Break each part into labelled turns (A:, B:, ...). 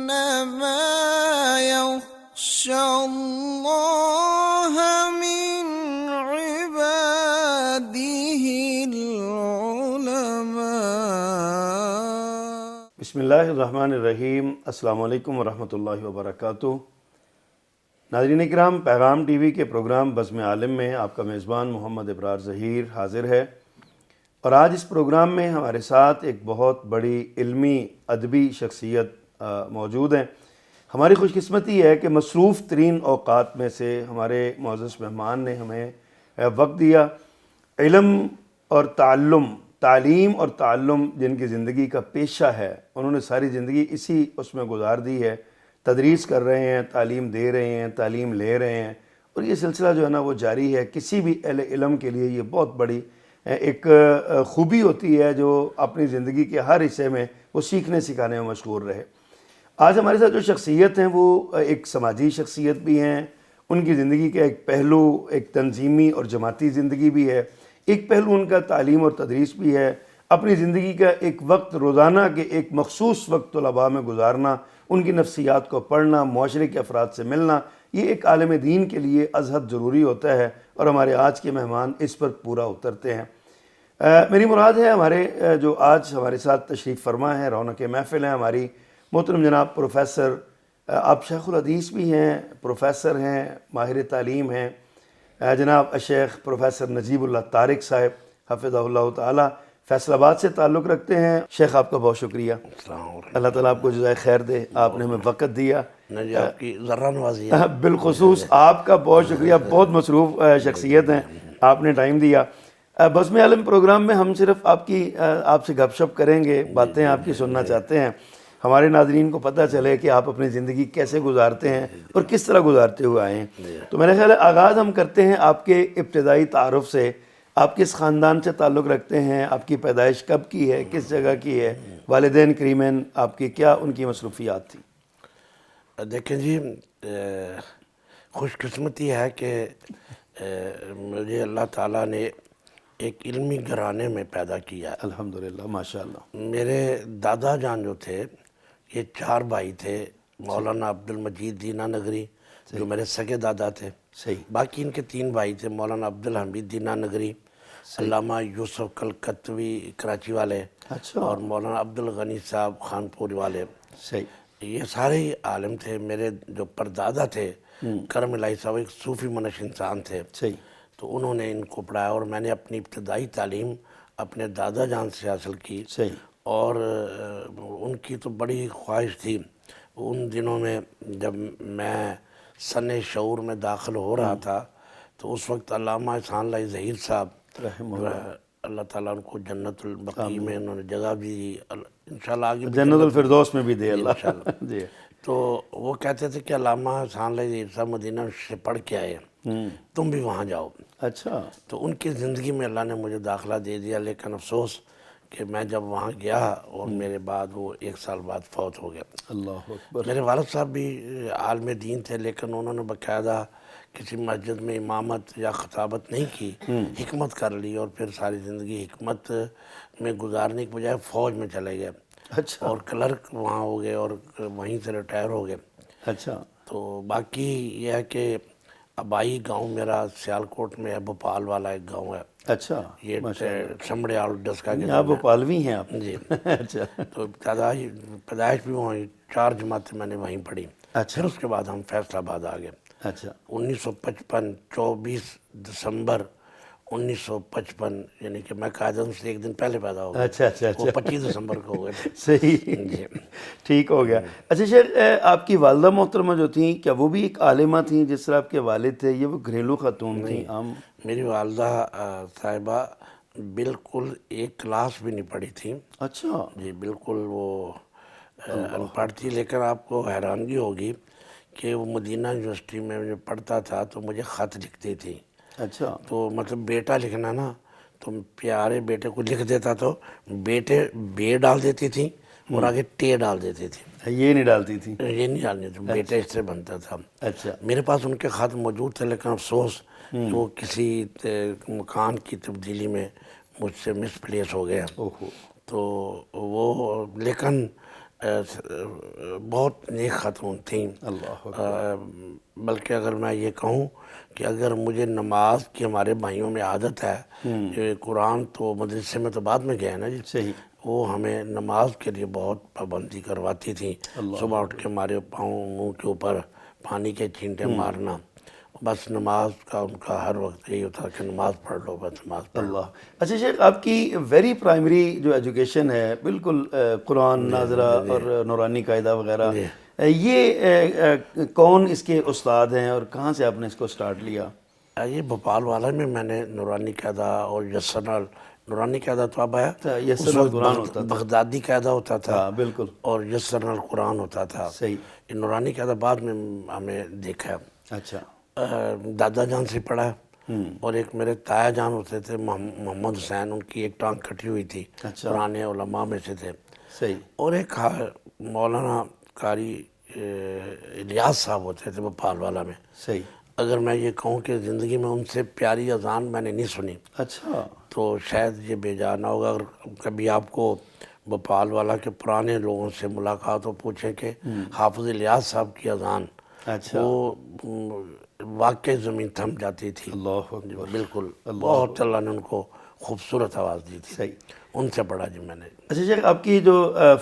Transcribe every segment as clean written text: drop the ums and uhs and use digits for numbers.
A: إنما يخشى الله من عباده العلماء۔
B: بسم اللہ الرحمن الرحیم۔ السلام علیکم ورحمۃ اللہ وبرکاتہ۔ ناظرین اکرام، پیغام ٹی وی کے پروگرام بزم عالم میں آپ کا میزبان محمد ابرار ظہیر حاضر ہے، اور آج اس پروگرام میں ہمارے ساتھ ایک بہت بڑی علمی ادبی شخصیت موجود ہیں۔ ہماری خوش قسمتی ہے کہ مصروف ترین اوقات میں سے ہمارے معزز مہمان نے ہمیں وقت دیا۔ علم اور تعلیم اور تعلم جن کی زندگی کا پیشہ ہے، انہوں نے ساری زندگی اسی اس میں گزار دی ہے، تدریس کر رہے ہیں، تعلیم دے رہے ہیں، تعلیم لے رہے ہیں، اور یہ سلسلہ جو ہے نا وہ جاری ہے۔ کسی بھی اہل علم کے لیے یہ بہت بڑی ایک خوبی ہوتی ہے جو اپنی زندگی کے ہر حصے میں وہ سیکھنے سکھانے میں مشغول رہے۔ آج ہمارے ساتھ جو شخصیت ہیں وہ ایک سماجی شخصیت بھی ہیں، ان کی زندگی کا ایک پہلو ایک تنظیمی اور جماعتی زندگی بھی ہے، ایک پہلو ان کا تعلیم اور تدریس بھی ہے۔ اپنی زندگی کا ایک وقت روزانہ کے ایک مخصوص وقت طلباء میں گزارنا، ان کی نفسیات کو پڑھنا، معاشرے کے افراد سے ملنا، یہ ایک عالم دین کے لیے ازحد ضروری ہوتا ہے، اور ہمارے آج کے مہمان اس پر پورا اترتے ہیں۔ میری مراد ہے ہمارے جو آج ہمارے ساتھ تشریف فرما ہے، رونق محفل ہیں ہماری، محترم جناب پروفیسر، آپ شیخ الحدیث بھی ہیں، پروفیسر ہیں، ماہر تعلیم ہیں، جناب شیخ پروفیسر نجیب اللہ طارق صاحب حفظہ اللہ تعالی، فیصل آباد سے تعلق رکھتے ہیں۔ شیخ آپ کا بہت شکریہ، اللہ تعالیٰ آپ کو جزائے خیر دے، آپ نے ہمیں وقت دیا،
C: آپ کی ذرہ نوازی ہے۔
B: بالخصوص آپ کا بہت شکریہ، بہت مصروف شخصیت ہیں، آپ نے ٹائم دیا۔ بزم عالم پروگرام میں ہم صرف آپ سے گپ شپ کریں گے، باتیں آپ کی سننا چاہتے ہیں، ہمارے ناظرین کو پتہ چلے کہ آپ اپنی زندگی کیسے گزارتے ہیں اور کس طرح گزارتے ہوئے آئے ہیں۔ تو میرا خیال ہے آغاز ہم کرتے ہیں آپ کے ابتدائی تعارف سے۔ آپ کس خاندان سے تعلق رکھتے ہیں؟ آپ کی پیدائش کب کی ہے؟ کس جگہ کی ہے؟ والدین کریمین آپ کی کیا ان کی مصروفیات تھی؟
C: دیکھیں جی، خوش قسمتی ہے کہ مجھے اللہ تعالیٰ نے ایک علمی گھرانے میں پیدا کیا ہے۔
B: الحمدللہ، ماشاءاللہ۔
C: میرے دادا جان جو تھے، یہ 4 بھائی تھے۔ مولانا عبدالمجید دینا نگری جو میرے سگے دادا تھے،
B: صحیح۔
C: باقی ان کے 3 بھائی تھے، مولانا عبدالحمید دینا نگری، علامہ یوسف کلکتوی کراچی والے، اور مولانا عبدالغنی صاحب خانپور والے۔
B: صحیح۔
C: یہ سارے ہی عالم تھے۔ میرے جو پردادا تھے کرم الہی صاحب ایک صوفی منش انسان تھے،
B: صحیح۔
C: تو انہوں نے ان کو پڑھایا، اور میں نے اپنی ابتدائی تعلیم اپنے دادا جان سے حاصل کی۔
B: صحیح۔
C: اور ان کی تو بڑی خواہش تھی ان دنوں میں، جب میں سن شعور میں داخل ہو رہا تھا، تو اس وقت علامہ احسان اللہ ظہیر صاحب
B: رحمہ
C: اللہ تعالیٰ ان کو جنت البقیع میں انہوں نے جگہ بھی دی، انشاءاللہ آگے بھی
B: جنت الفردوس میں بھی دے اللہ
C: انشاءاللہ۔
B: جی۔
C: تو وہ کہتے تھے کہ علامہ احسان اللہ ظہیر صاحب مدینہ سے پڑھ کے آئے، تم بھی وہاں جاؤ۔
B: اچھا۔
C: تو ان کی زندگی میں اللہ نے مجھے داخلہ دے دیا، لیکن افسوس کہ میں جب وہاں گیا اور میرے بعد وہ 1 سال بعد فوت ہو گیا۔
B: اللہ اکبر۔
C: میرے والد صاحب بھی عالم دین تھے، لیکن انہوں نے باقاعدہ کسی مسجد میں امامت یا خطابت نہیں کی، حکمت کر لی، اور پھر ساری زندگی حکمت میں گزارنے کے بجائے فوج میں چلے گئے،
B: اچھا۔
C: اور کلرک وہاں ہو گئے، اور وہیں سے ریٹائر ہو گئے۔
B: اچھا۔
C: تو باقی یہ ہے کہ آبائی گاؤں میرا سیالکوٹ میں ہے، بھوپال والا ایک گاؤں ہے۔
B: اچھا،
C: یہ چمڑے آل ڈسکا کے
B: آپ بھوپالوی ہیں آپ؟
C: جی۔
B: اچھا۔
C: تو پیدائش بھی وہیں، 4 جماعتیں میں نے وہیں پڑھی۔
B: اچھا۔
C: پھر اس کے بعد ہم فیصل آباد آ گئے۔
B: اچھا۔
C: 1955 24 دسمبر 1955، یعنی کہ میں قائداعظم سے 1 دن پہلے پیدا ہو گیا۔
B: اچھا اچھا
C: وہ
B: اچھا
C: 25 دسمبر کو ہو گئے تھے۔
B: صحیح،
C: جی
B: ٹھیک ہو گیا۔ اچھا شیخ، آپ کی والدہ محترمہ جو تھیں، کیا وہ بھی ایک عالمہ تھیں جس طرح آپ کے والد تھے، یہ وہ گھریلو خاتون تھیں عام؟
C: میری والدہ صاحبہ بالکل 1 کلاس بھی نہیں پڑھی تھی۔
B: اچھا
C: جی بالکل، وہ ان پڑھ تھی، لیکن آپ کو حیرانگی ہوگی کہ وہ مدینہ یونیورسٹی میں جو پڑھتا تھا تو مجھے خط لکھتی تھی۔
B: اچھا۔
C: تو مطلب بیٹا لکھنا نا، تو پیارے بیٹے کو لکھ دیتا تو بیٹے بے ڈال دیتی تھی اور آگے ٹے ڈال دیتی تھی،
B: یہ نہیں ڈالتی تھی؟
C: یہ نہیں ڈالنی تھی، بیٹا اس سے بنتا تھا۔
B: اچھا۔
C: میرے پاس ان کے خط موجود تھے، لیکن افسوس کہ وہ کسی مکان کی تبدیلی میں مجھ سے مس پلیس ہو گیا۔ تو وہ لیکن بہت نیک خاتون تھیں.
B: اللہ
C: بلکہ اگر میں یہ کہوں کہ اگر مجھے نماز کی ہمارے بھائیوں میں عادت ہے کہ قرآن تو مدرسے میں تو بعد میں گیا نا جی,
B: صحیح.
C: وہ ہمیں نماز کے لیے بہت پابندی کرواتی تھیں. صبح اٹھ کے ہمارے پاؤں منہ کے اوپر پانی کے چھینٹے مارنا, بس نماز کا ان کا ہر وقت یہی ہوتا کہ نماز پڑھ لو, بس نماز پڑھ لو.
B: اللہ. اچھا شیخ, آپ کی ویری پرائمری جو ایجوکیشن ہے بالکل قرآن ناظرہ اور نورانی قاعدہ وغیرہ, یہ کون اس کے استاد ہیں اور کہاں سے آپ نے اس کو سٹارٹ لیا؟
C: یہ بھوپال والا میں نے نورانی قاعدہ اور یسرنال, نورانی قاعدہ تو اب آیا,
B: یسرنال قرآن ہوتا تھا,
C: بغدادی قاعدہ ہوتا تھا,
B: ہاں بالکل,
C: اور یسرنال قرآن ہوتا تھا.
B: صحیح.
C: یہ نورانی قاعدہ بعد میں ہمیں دیکھا.
B: اچھا.
C: دادا جان سے پڑھا, اور ایک میرے تایا جان ہوتے تھے محمد حسین, ان کی ایک ٹانگ کٹی ہوئی تھی, پرانے علماء میں سے تھے.
B: صحیح.
C: اور ایک مولانا قاری الیاس صاحب ہوتے تھے بھوپال والا میں.
B: صحیح.
C: اگر میں یہ کہوں کہ زندگی میں ان سے پیاری اذان میں نے نہیں سنی
B: اچھا.
C: تو شاید یہ بے جا نہ ہوگا. اگر کبھی آپ کو بھوپال والا کے پرانے لوگوں سے ملاقات ہو, پوچھیں کہ حافظ الیاس صاحب کی اذان,
B: اچھا,
C: وہ واقعی زمین تھم جاتی تھی.
B: اللہ اکبر.
C: بالکل, بہت اللہ نے ان کو خوبصورت آواز دی تھی.
B: صحیح.
C: ان سے پڑھا جی میں نے.
B: اچھا شیخ, آپ کی جو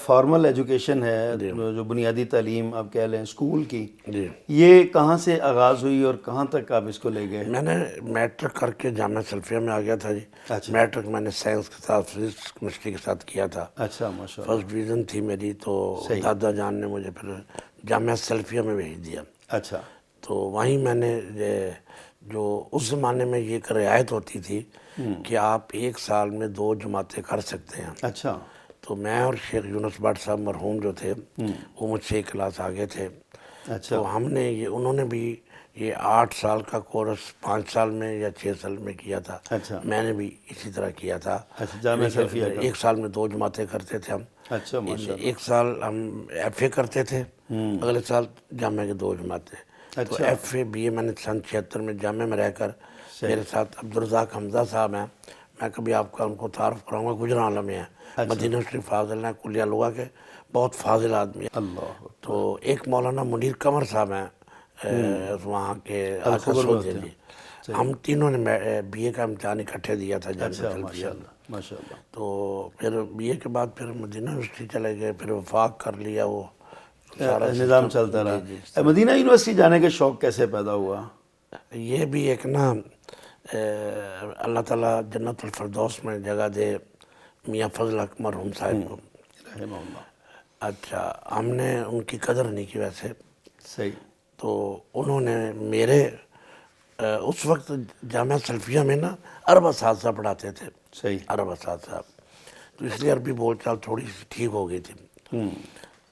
B: فارمل ایجوکیشن ہے, جو بنیادی تعلیم آپ کہہ لیں اسکول کی,
C: جی,
B: یہ کہاں سے آغاز ہوئی اور کہاں تک آپ اس کو لے گئے؟
C: میں نے میٹرک کر کے جامعہ سلفیہ میں آ گیا تھا جی.
B: اچھا.
C: میٹرک میں نے سائنس کے ساتھ فزکس کیمسٹری کے ساتھ کیا تھا.
B: اچھا, ماشاء اللہ.
C: فرسٹ ڈویژن تھی میری, تو دادا جان نے مجھے پھر جامعہ سلفیہ میں بھیج دیا.
B: اچھا.
C: تو وہیں میں نے جو اس زمانے میں یہ ایک رعایت ہوتی تھی کہ آپ ایک سال میں 2 جماعتیں کر سکتے ہیں.
B: اچھا.
C: تو میں اور شیخ یونس بٹ صاحب مرحوم جو تھے, وہ مجھ سے ایک کلاس آگے تھے.
B: اچھا.
C: تو ہم نے انہوں نے بھی یہ 8 سال کا کورس 5 سال میں یا 6 سال میں کیا تھا.
B: اچھا.
C: میں نے بھی اسی طرح کیا تھا.
B: اچھا, جامعہ سلفیہ کا.
C: ایک سال میں 2 جماعتیں کرتے تھے ہم.
B: اچھا, ماشاء اللہ.
C: ایک سال ہم ایف اے کرتے تھے, اگلے سال جامعہ کے 2 جماعتیں. تو ایف اے بی اے میں نے سن 76 میں جامعہ میں رہ کر, میرے ساتھ عبدالرزاق حمزہ صاحب ہیں, میں کبھی آپ کا ان کو تعارف کراؤں گا, گجرانوالا میں ہیں, مدینہ شریف فاضل ہیں, کلیہ لغہ کے بہت فاضل آدمی ہیں.
B: اللہ.
C: تو ایک مولانا منیر قمر صاحب ہیں وہاں کے آقا سعودی جی. ہم تینوں نے بی اے کا امتحان اکٹھے دیا تھا جامعہ سلفیہ.
B: ماشاء اللہ.
C: تو پھر بی اے کے بعد پھر مدینہ یونیورسٹی چلے گئے, پھر وفاق کر لیا. وہ سارا
B: نظام چلتا رہا. مدینہ یونیورسٹی جانے کا شوق کیسے پیدا ہوا؟
C: یہ بھی ایک نا اللہ تعالیٰ جنت الفردوس میں جگہ دے میاں فضل حق مرحوم صاحب کو,
B: رحمہ اللہ.
C: اچھا, ہم نے ان کی قدر نہیں کی ویسے.
B: صحیح.
C: تو انہوں نے میرے اس وقت جامعہ سلفیہ میں نا عرب اساتذہ پڑھاتے تھے.
B: صحیح.
C: عرب اساتذہ, تو اس لیے عربی بول چال تھوڑی سی ٹھیک ہو گئی تھی.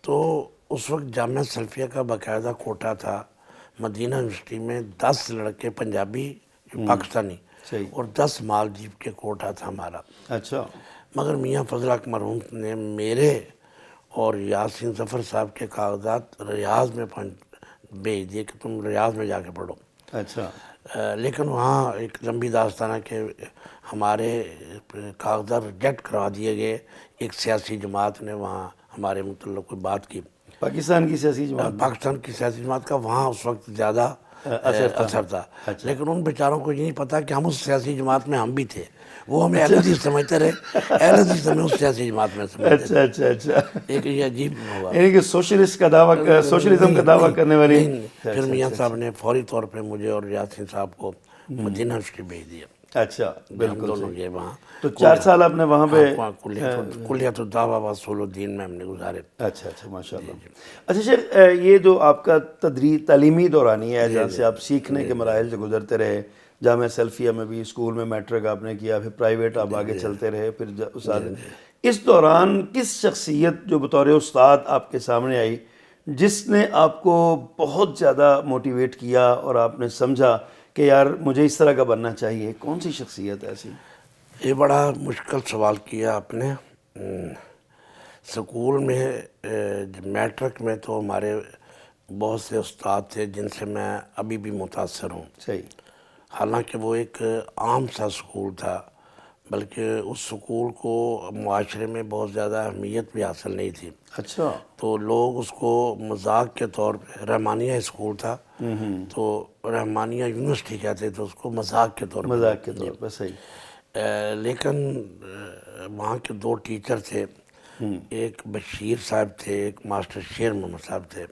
C: تو اس وقت جامعہ سلفیہ کا باقاعدہ کوٹا تھا. مدینہ یونیورسٹی میں 10 لڑکے پنجابی پاکستانی اور 10 مالدیپ کے کوٹا تھا ہمارا.
B: اچھا.
C: مگر میاں فضل حق مرحوم نے میرے اور یاسین ظفر صاحب کے کاغذات ریاض میں بھیج دیے کہ تم ریاض میں جا کے پڑھو.
B: اچھا.
C: لیکن وہاں ایک لمبی داستان ہے کہ ہمارے کاغذات ریجیکٹ کروا دیے گئے. ایک سیاسی جماعت نے وہاں ہمارے متعلق کوئی بات کی,
B: پاکستان کی سیاسی جماعت,
C: پاکستان کی سیاسی جماعت کا وہاں اس وقت زیادہ اثر تھا. لیکن ان بیچاروں کو یہ نہیں پتا کہ ہم اس سیاسی جماعت میں ہم بھی تھے. وہ ہمیں اہل حدیث سمجھتے رہے, اہل حدیث ہمیں اس سیاسی جماعت میں سمجھتے تھے.
B: اچھا اچھا اچھا.
C: ایک یہ عجیب ہوا,
B: یعنی کہ سوشلسٹ کا دعویٰ, سوشلزم کا دعویٰ کرنے والی.
C: پھر میاں صاحب نے فوری طور پہ مجھے اور یاسین صاحب کو مدینہ یونیورسٹی بھیج دیا.
B: اچھا, بالکل.
C: دونوں گئے وہاں.
B: تو 4 سال آپ نے وہاں پہ
C: کلیت الدعوہ و اصول الدین میں ہم نے گزارے.
B: اچھا اچھا, ماشاء اللہ. اچھا شیخ, یہ جو آپ کا تعلیمی دورانی ہے جہاں سے آپ سیکھنے کے مراحل سے گزرتے رہے, جامعہ سلفیہ میں بھی, اسکول میں میٹرک آپ نے کیا, پھر پرائیویٹ آپ آگے چلتے رہے, پھر استاد, اس دوران کس شخصیت جو بطور استاد آپ کے سامنے آئی جس نے آپ کو بہت زیادہ موٹیویٹ کیا اور آپ نے سمجھا کہ یار مجھے اس طرح کا بننا چاہیے؟ کون سی شخصیت ایسی؟
C: یہ بڑا مشکل سوال کیا آپ نے. سکول میں میٹرک میں تو ہمارے بہت سے استاد تھے جن سے میں ابھی بھی متاثر ہوں.
B: صحیح.
C: حالانکہ وہ ایک عام سا سکول تھا, بلکہ اس سکول کو معاشرے میں بہت زیادہ اہمیت بھی حاصل نہیں تھی.
B: اچھا.
C: تو لوگ اس کو مذاق کے طور پہ، رحمانیہ اسکول تھا تو رحمانیہ یونیورسٹی کہتے تھے اس کو، مذاق کے طور پہ.
B: مذاق کے طور پر. صحیح.
C: لیکن وہاں کے دو ٹیچر تھے، ایک بشیر صاحب تھے، ایک ماسٹر شیر محمد صاحب تھے.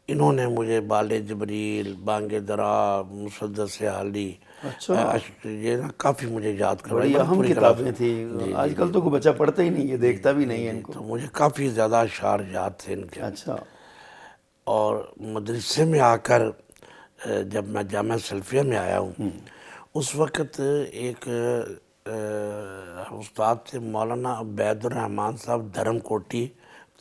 C: انہوں نے مجھے بال جبریل، بانگ درا، مسدس حالی،
B: اچھا.
C: یہ نا کافی مجھے یاد
B: بڑی
C: کروائی.
B: اہم کتابیں تھیں. آج کل تو کوئی بچہ پڑھتا ہی نہیں، یہ دیکھتا بھی نہیں ہے ان کو.
C: تو مجھے کافی زیادہ اشعار یاد تھے ان کے.
B: اچھا.
C: اور مدرسے میں آ کر جب میں جامعہ سلفیہ میں آیا ہوں، اس وقت ایک استاد تھے مولانا عبید الرحمان صاحب، دھرم کوٹی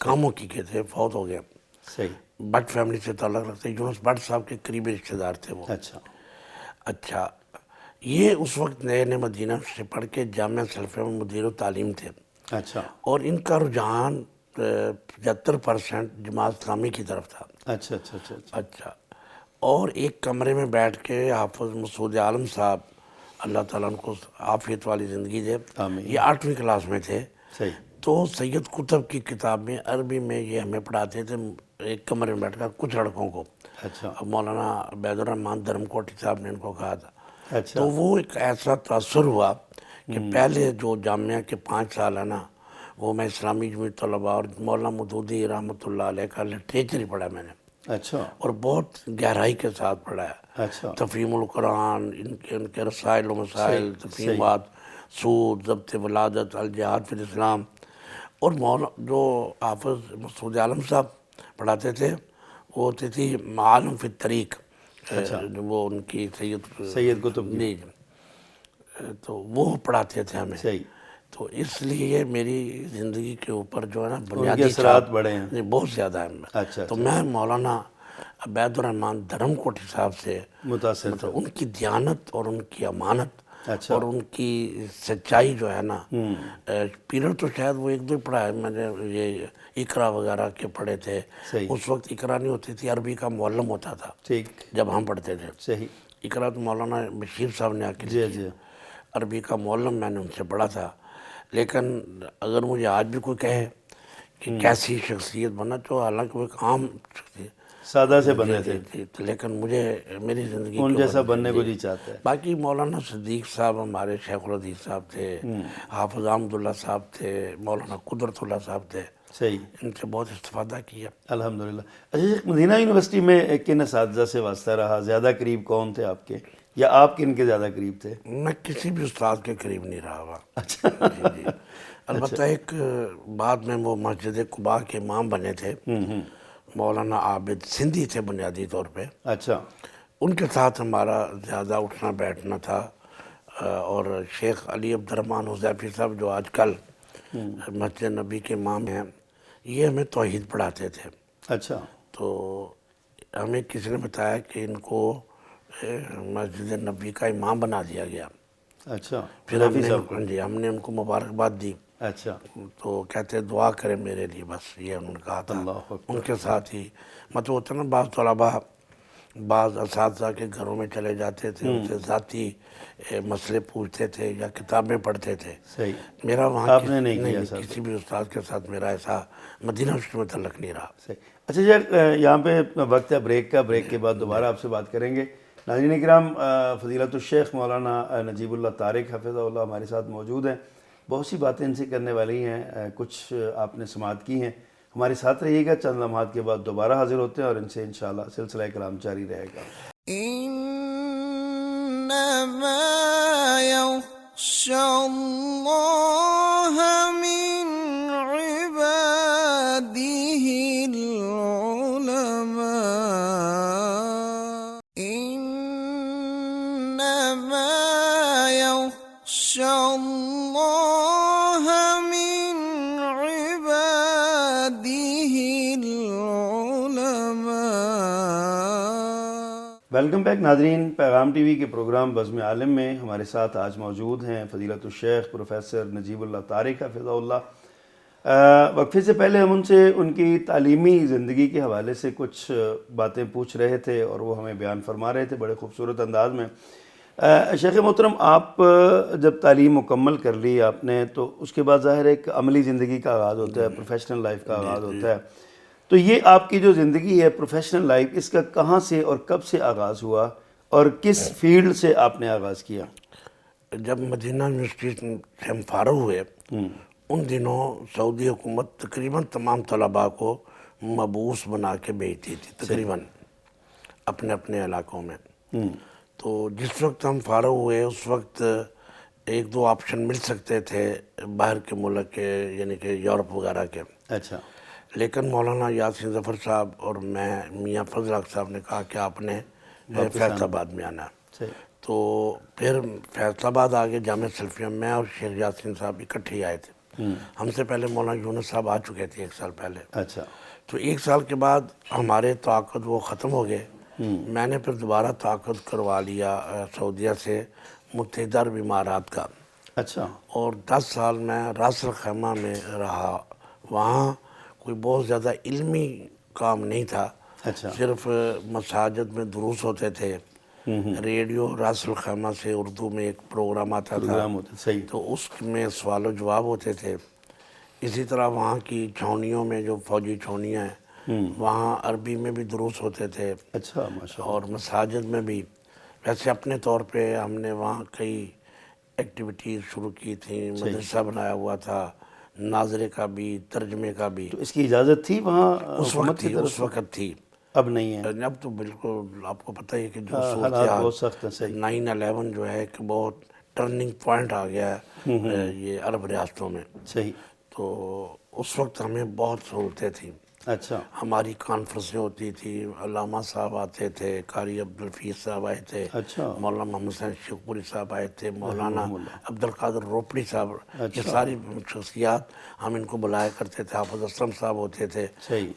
C: کاموں کی کے تھے، فوت ہو گئے.
B: صحیح.
C: بٹ فیملی سے تعلق رکھتے، یونس بٹ صاحب کے قریبی رشتہ دار تھے وہ.
B: اچھا.
C: اچھا، یہ اس وقت نئے نئے مدینہ سے پڑھ کے جامعہ سلفیہ میں مدیر و تعلیم تھے.
B: اچھا.
C: اور ان کا رجحان 75% جماعت اسلامی کی طرف تھا.
B: اچھا اچھا اچھا اچھا.
C: اچھا. اور ایک کمرے میں بیٹھ کے حافظ مسعود عالم صاحب، اللہ تعالیٰ ان کو عافیت والی زندگی دے،
B: آمین.
C: یہ 8ویں کلاس میں تھے.
B: صحیح.
C: تو سید قطب کی کتاب میں عربی میں یہ ہمیں پڑھاتے تھے ایک کمرے میں بیٹھ کر کچھ لڑکوں کو.
B: اچھا.
C: مولانا عبید الرحمان دھرم کوٹی صاحب نے ان کو کہا تھا.
B: اچھا.
C: تو وہ ایک ایسا تاثر ہوا کہ پہلے جو جامعہ کے 5 سال ہے نا، وہ میں اسلامی جمعیت طلباء اور مولانا مودودی رحمۃ اللہ علیہ کا لٹریچر ہی پڑھا میں نے،
B: اچھا.
C: اور بہت گہرائی کے ساتھ پڑھا ہے.
B: اچھا.
C: تفہیم القرآن، ان کے رسائل و مسائل، تفہیمات، سود، ضبط ولادت، الجہاد فی الاسلام. اور جو حافظ مسعود عالم صاحب پڑھاتے تھے وہ ہوتی تھی معالم فی الطریق، وہ ان کی
B: سید قطب.
C: جی، تو وہ پڑھاتے تھے ہمیں.
B: صحیح.
C: تو اس لیے میری زندگی کے اوپر جو ہے نا
B: ان کے
C: بنیادی
B: اثرات بڑے ہیں.
C: بہت زیادہ ہیں.
B: اچھا.
C: تو میں مولانا عبید الرحمان دھرم کوٹی صاحب سے
B: متاثر.
C: مطلب ان کی دیانت اور ان کی امانت
B: اچھا.
C: اور ان کی سچائی جو ہے نا، پیریڈ تو شاید وہ 1-2 پڑھا ہے میں نے، یہ اقرا وغیرہ کے پڑھے تھے.
B: صحیح.
C: اس وقت اقرا نہیں ہوتی تھی، عربی کا معلم ہوتا تھا
B: ٹھیک.
C: جب ہم پڑھتے تھے.
B: صحیح.
C: اقرا تو مولانا بشیر صاحب نے آ کے
B: جی جی.
C: عربی کا معلم میں نے ان سے پڑھا تھا. لیکن اگر مجھے آج بھی کوئی کہے کہ کیسی شخصیت بنا، تو حالانکہ وہ ایک عام شخصیت،
B: سادہ سے بنے تھے،
C: لیکن مجھے میری زندگی
B: ان جیسا بننے کو جی چاہتا ہے.
C: باقی مولانا صدیق صاحب ہمارے شیخ الحدیث صاحب تھے، حافظ احمد اللہ صاحب تھے، مولانا قدرت اللہ صاحب تھے.
B: صحیح.
C: ان سے بہت استفادہ کیا
B: الحمدللہ. اچھا، مدینہ یونیورسٹی میں کن اساتذہ سے واسطہ رہا؟ زیادہ قریب کون تھے آپ کے، یا آپ کن کے زیادہ قریب تھے؟
C: میں کسی بھی استاد کے قریب نہیں رہا ہوا.
B: اچھا.
C: جی. البتہ ایک بعد میں وہ مسجد قباء کے امام بنے تھے، مولانا عابد سندھی تھے بنیادی طور پہ.
B: اچھا.
C: ان کے ساتھ ہمارا زیادہ اٹھنا بیٹھنا تھا. اور شیخ علی عبد الرحمان حذیفی صاحب جو آج کل مسجد نبی کے امام ہیں، یہ ہمیں توحید پڑھاتے تھے.
B: اچھا.
C: تو ہمیں کسی نے بتایا کہ ان کو مسجد نبی کا امام بنا دیا گیا.
B: اچھا.
C: پھر ہم نے ان کو مبارکباد دی.
B: اچھا.
C: تو کہتے دعا کریں میرے لیے، بس یہ انہوں نے کہا تھا. ان کے ساتھ ہی مطلب ہوتا نا، بعض طلباء بعض اساتذہ کے گھروں میں چلے جاتے تھے، ان سے ذاتی مسئلے پوچھتے تھے یا کتابیں پڑھتے تھے.
B: صحیح.
C: میرا وہاں
B: کسی
C: بھی استاد کے ساتھ میرا ایسا مدینہ یونیورسٹی میں تعلق نہیں رہا.
B: صحیح. اچھا جی، یہاں پہ وقت ہے بریک کا. بریک کے بعد دوبارہ آپ سے بات کریں گے. ناظرین اکرام، فضیلت الشیخ مولانا نجیب اللہ طارق حفظہ اللہ ہمارے ساتھ موجود ہیں. بہت سی باتیں ان سے کرنے والی ہیں، کچھ آپ نے سماعت کی ہیں. ہمارے ساتھ رہیے گا. چند لمحات کے بعد دوبارہ حاضر ہوتے ہیں اور ان سے انشاءاللہ سلسلہ کلام جاری رہے گا.
A: انما یخشی اللہ من عباده العلماء. انما یخشی اللہ من عباده العلماء.
B: ویلکم بیک ناظرین. پیغام ٹی وی کے پروگرام بزم عالم میں ہمارے ساتھ آج موجود ہیں فضیلت الشیخ پروفیسر نجیب اللہ طارق حفظہ اللہ. وقفے سے پہلے ہم ان سے ان کی تعلیمی زندگی کے حوالے سے کچھ باتیں پوچھ رہے تھے اور وہ ہمیں بیان فرما رہے تھے بڑے خوبصورت انداز میں. شیخ محترم آپ جب تعلیم مکمل کر لی آپ نے تو اس کے بعد ظاہر ہے ایک عملی زندگی کا آغاز ہوتا ہے، پروفیشنل لائف کا آغاز ہوتا ہے. تو یہ آپ کی جو زندگی ہے پروفیشنل لائف، اس کا کہاں سے اور کب سے آغاز ہوا اور کس فیلڈ سے آپ نے آغاز کیا؟
C: جب مدینہ یونیورسٹی سے ہم فارغ ہوئے ان دنوں سعودی حکومت تقریباً تمام طلباء کو مبعوث بنا کے بھیجتی تھی تقریباً اپنے اپنے علاقوں میں. تو جس وقت ہم فارغ ہوئے اس وقت ایک دو آپشن مل سکتے تھے باہر کے ملک کے، یعنی کہ یورپ وغیرہ کے.
B: اچھا.
C: لیکن مولانا یاسین ظفر صاحب اور میں میاں فضل حق صاحب نے کہا کہ آپ نے فیصل آباد میں آنا. تو پھر فیصل آباد آگے جامعہ سلفیہ میں اور شیخ یاسین صاحب اکٹھے آئے تھے. ہم سے پہلے مولانا یونس صاحب آ چکے تھے 1 سال پہلے.
B: اچھا.
C: تو 1 سال کے بعد ہمارے تعاقد وہ ختم ہو گئے. میں نے پھر دوبارہ تعاقد کروا لیا سعودیہ سے متحدہ عرب امارات کا.
B: اچھا.
C: اور 10 سال میں راس الخیمہ میں رہا. وہاں کوئی بہت زیادہ علمی کام نہیں تھا.
B: اچھا.
C: صرف مساجد میں دروس ہوتے تھے. ریڈیو راس الخیمہ سے اردو میں ایک پروگرام آتا تھا
B: صحیح.
C: تو اس میں سوال و جواب ہوتے تھے. اسی طرح وہاں کی چھاؤنیوں میں جو فوجی چھاؤنیاں ہیں وہاں عربی میں بھی دروس ہوتے تھے.
B: اچھا ماشاء اللہ.
C: اور مساجد میں بھی. ویسے اپنے طور پہ ہم نے وہاں کئی ایکٹیویٹیز شروع کی تھیں. مدرسہ بنایا ہوا تھا، ناظرے کا بھی، ترجمے کا بھی.
B: تو اس کی اجازت تھی وہاں
C: اس وقت تھی.
B: اب نہیں ہے.
C: اب تو بالکل آپ کو پتہ ہی ہے کہ جو
B: حالات بہت سخت ہیں. صحیح.
C: 9/11 جو ہے کہ بہت ٹرننگ پوائنٹ آ گیا ہے یہ عرب ریاستوں میں.
B: صحیح.
C: تو اس وقت ہمیں بہت سہولتیں تھیں.
B: اچھا.
C: ہماری کانفرنسیں ہوتی تھی، علامہ صاحب آتے تھے، قاری عبدالفیض صاحب آئے تھے،
B: اچھا.
C: مولانا محمد حسین شیخپوری صاحب آئے تھے، مولانا عبدالقادر روپڑی صاحب. یہ ساری شخصیات ہم ان کو بلایا کرتے تھے. حافظ اسلم صاحب ہوتے تھے،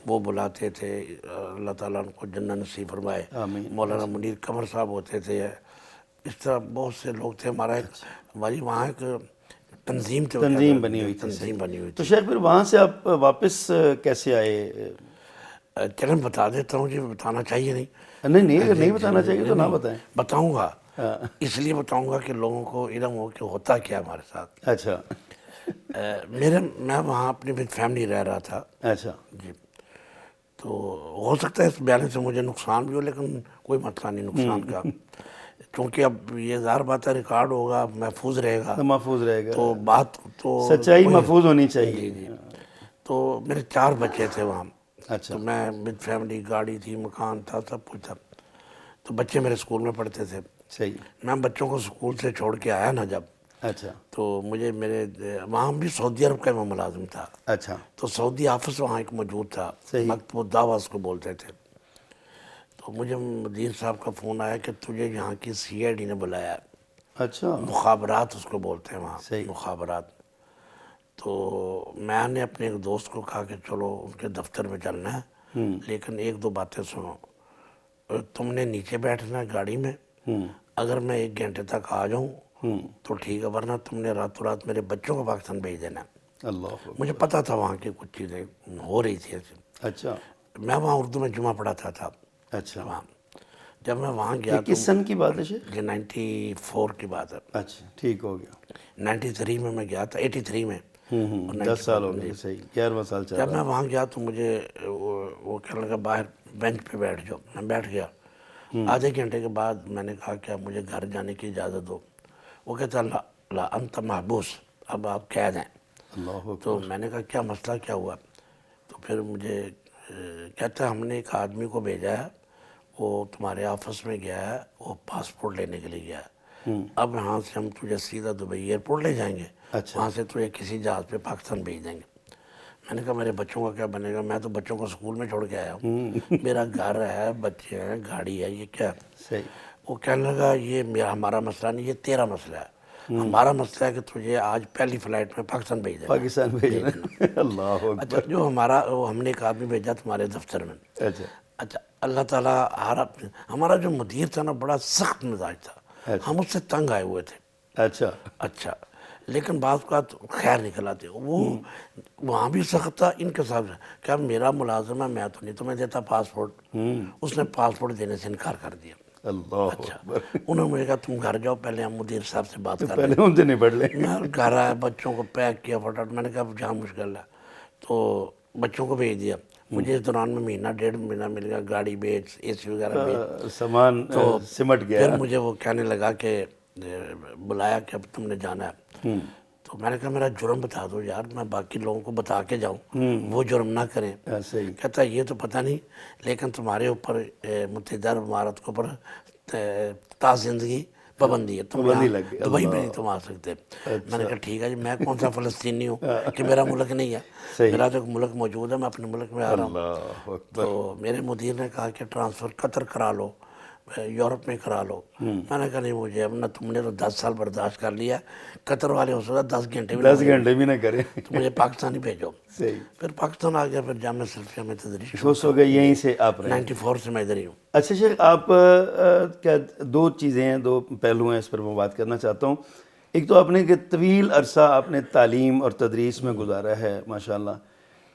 C: وہ بلاتے تھے. اللہ تعالیٰ ان کو جنت نصیب فرمائے. مولانا منیر قمر صاحب ہوتے تھے. اس طرح بہت سے لوگ تھے. ہماری وہاں ایک تنظیم
B: بنی ہوئی
C: تھی.
B: تو شیخ پھر وہاں سے آپ واپس کیسے آئے؟
C: چلیں بتا دیتا ہوں جی. بتانا چاہیے نہیں؟
B: نہیں اگر نہیں بتانا چاہیے تو نہ بتائیں.
C: بتاؤں گا. اس لیے بتاؤں گا کہ لوگوں کو علم ہو کہ ہوتا کیا ہمارے ساتھ.
B: اچھا.
C: میں وہاں اپنی فیملی رہ رہا تھا.
B: اچھا
C: جی. تو ہو سکتا ہے اس بیان سے مجھے نقصان بھی ہو، لیکن کوئی مسئلہ نہیں نقصان کا، کیونکہ اب یہ ظاہر بات ہے ریکارڈ ہوگا، محفوظ رہے گا.
B: محفوظ رہے گا.
C: تو بات تو
B: سچائی محفوظ ہونی چاہیے.
C: جی. تو میرے 4 بچے تھے وہاں.
B: اچھا.
C: تو میں ود فیملی، گاڑی تھی، مکان تھا، سب کچھ تھا. تو بچے میرے اسکول میں پڑھتے تھے.
B: صحیح.
C: میں بچوں کو اسکول سے چھوڑ کے آیا نا جب،
B: اچھا. تو
C: مجھے وہاں بھی سعودی عرب کا میں ملازم تھا.
B: اچھا.
C: تو سعودی آفس وہاں ایک موجود تھا، مکتب دعویٰ اس کو بولتے تھے. تو مجھے مدیر صاحب کا فون آیا کہ تجھے یہاں کی CID نے بلایا.
B: اچھا.
C: مخابرات اس کو بولتے ہیں وہاں، مخابرات. تو میں نے اپنے ایک دوست کو کہا کہ چلو ان کے دفتر میں چلنا ہے، لیکن 1-2 باتیں سنو. تم نے نیچے بیٹھنا ہے گاڑی میں. اگر میں 1 گھنٹے تک آ جاؤں تو ٹھیک ہے، ورنہ تم نے راتوں رات میرے بچوں کو پاکستان بھیج دینا.
B: اللہ.
C: مجھے پتا تھا وہاں کی کچھ چیزیں ہو رہی تھی ایسی.
B: اچھا.
C: میں وہاں اردو میں جمعہ پڑھاتا تھا.
B: اچھا.
C: وہاں جب میں وہاں گیا تو
B: کس سن کی بات ہے شیخ؟
C: یہ 94 کی بات ہے.
B: اچھا ٹھیک ہو گیا.
C: 93 میں گیا تھا، 83 میں.
B: 10 سال ہو گئے. صحیح. 11واں سال چل رہا.
C: جب میں وہاں گیا تو مجھے وہ کہنے لگا باہر بینچ پہ بیٹھ جاؤ. میں بیٹھ گیا. آدھے گھنٹے کے بعد میں نے کہا کہ مجھے گھر جانے کی اجازت دو. وہ کہتا لا انت محبوس، اب آپ قید ہیں. تو میں نے کہا کیا مسئلہ کیا ہوا؟ تو پھر مجھے کہتا ہے ہم نے ایک آدمی کو بھیجا ہے، وہ تمہارے آفس میں گیا ہے، وہ پاسپورٹ لینے کے لیے گیا ہے. اب یہاں سے ہم تجھے سیدھا دبئی ایئرپورٹ لے جائیں گے، وہاں سے تجھے کسی جہاز پہ پاکستان بھیج دیں گے. میں نے کہا میرے بچوں کا کیا بنے گا؟ میں تو بچوں کو اسکول میں چھوڑ کے آیا ہوں، میرا گھر ہے، بچے ہیں، گاڑی ہے، یہ کیا؟ وہ کہنے لگا یہ ہمارا مسئلہ نہیں، یہ تیرا مسئلہ ہے. ہمارا مسئلہ ہے کہ تجھے آج پہلی فلائٹ میں پاکستان بھیج دینا.
B: پاکستان بھیجنا. اللہ اکبر.
C: اچھا جو ہم نے ایک آدمی بھیجا تمہارے دفتر میں. اچھا اللہ تعالیٰ ہمارا جو مدیر تھا نا بڑا سخت مزاج تھا. ہم اس سے تنگ آئے ہوئے تھے. اچھا لیکن بعض اوقات خیر نکل آتے. وہ وہاں بھی سخت تھا، ان کے ساتھ کیا میرا ملازم ہے، میں تو نہیں تمہیں دیتا پاسپورٹ. اس نے پاسپورٹ دینے سے انکار کر دیا.
B: اللہ
C: اچھا
B: اکبر،
C: انہوں نے مجھے کہا تم گھر جاؤ، پہلے ہم مدیر صاحب سے بات کر لیں۔
B: پہلے ان سے نپٹ لیں۔
C: میں گھر آیا، بچوں کو پیک کیا فٹافٹ، میں نے کہا اب جہاں مشکل ہے تو بچوں کو بھیج دیا۔ مجھے اس دوران میں مہینہ ڈیڑھ مہینہ مل گیا، گاڑی بیچ، اے سی وغیرہ بیچ،
B: سامان
C: تو
B: سمٹ گیا۔
C: پھر مجھے وہ کہنے لگا کہ بلایا کہ اب تم نے جانا ہے، تو میں نے کہا میرا جرم بتا دو یار، میں باقی لوگوں کو بتا کے جاؤں، وہ جرم نہ کریں۔
B: صحیح،
C: کہتا یہ تو پتہ نہیں، لیکن تمہارے اوپر متحدہ عرب امارات کے اوپر تا زندگی پابندی ہے، تم
B: پابندی
C: یہاں
B: لگ گئی،
C: دبئی میں
B: اللہ۔
C: نہیں تم آ سکتے۔ میں نے کہا ٹھیک ہے جی، میں کون سا فلسطینی ہوں کہ میرا ملک نہیں ہے،
B: صحیح،
C: میرا تو ملک موجود ہے، میں اپنے ملک میں آ رہا ہوں۔
B: اللہ اکبر۔
C: تو میرے مدیر نے کہا کہ ٹرانسفر قطر کرا لو، یورپ میں کرا لو۔ میں نے کہا نہیں مجھے اب نہ، تم نے تو 10 سال برداشت کر لیا، قطر والے ہو سکتا 10 گھنٹے بھی
B: 10 گھنٹے بھی نہ کریں۔
C: تو مجھے پاکستان ہی بھیجو۔
B: صحیح،
C: پھر پاکستان آ گیا، پھر جامعہ سلفیہ میں تدریس شروع۔
B: خوش ہو گئے، یہیں سے آپ رہے۔
C: 94 سے میں ادھر ہی ہوں۔
B: اچھا شیخ، آپ کیا دو چیزیں ہیں، دو پہلو ہیں، اس پر میں بات کرنا چاہتا ہوں۔ ایک تو آپ نے کہ طویل عرصہ آپ نے تعلیم اور تدریس میں گزارا ہے ماشاءاللہ۔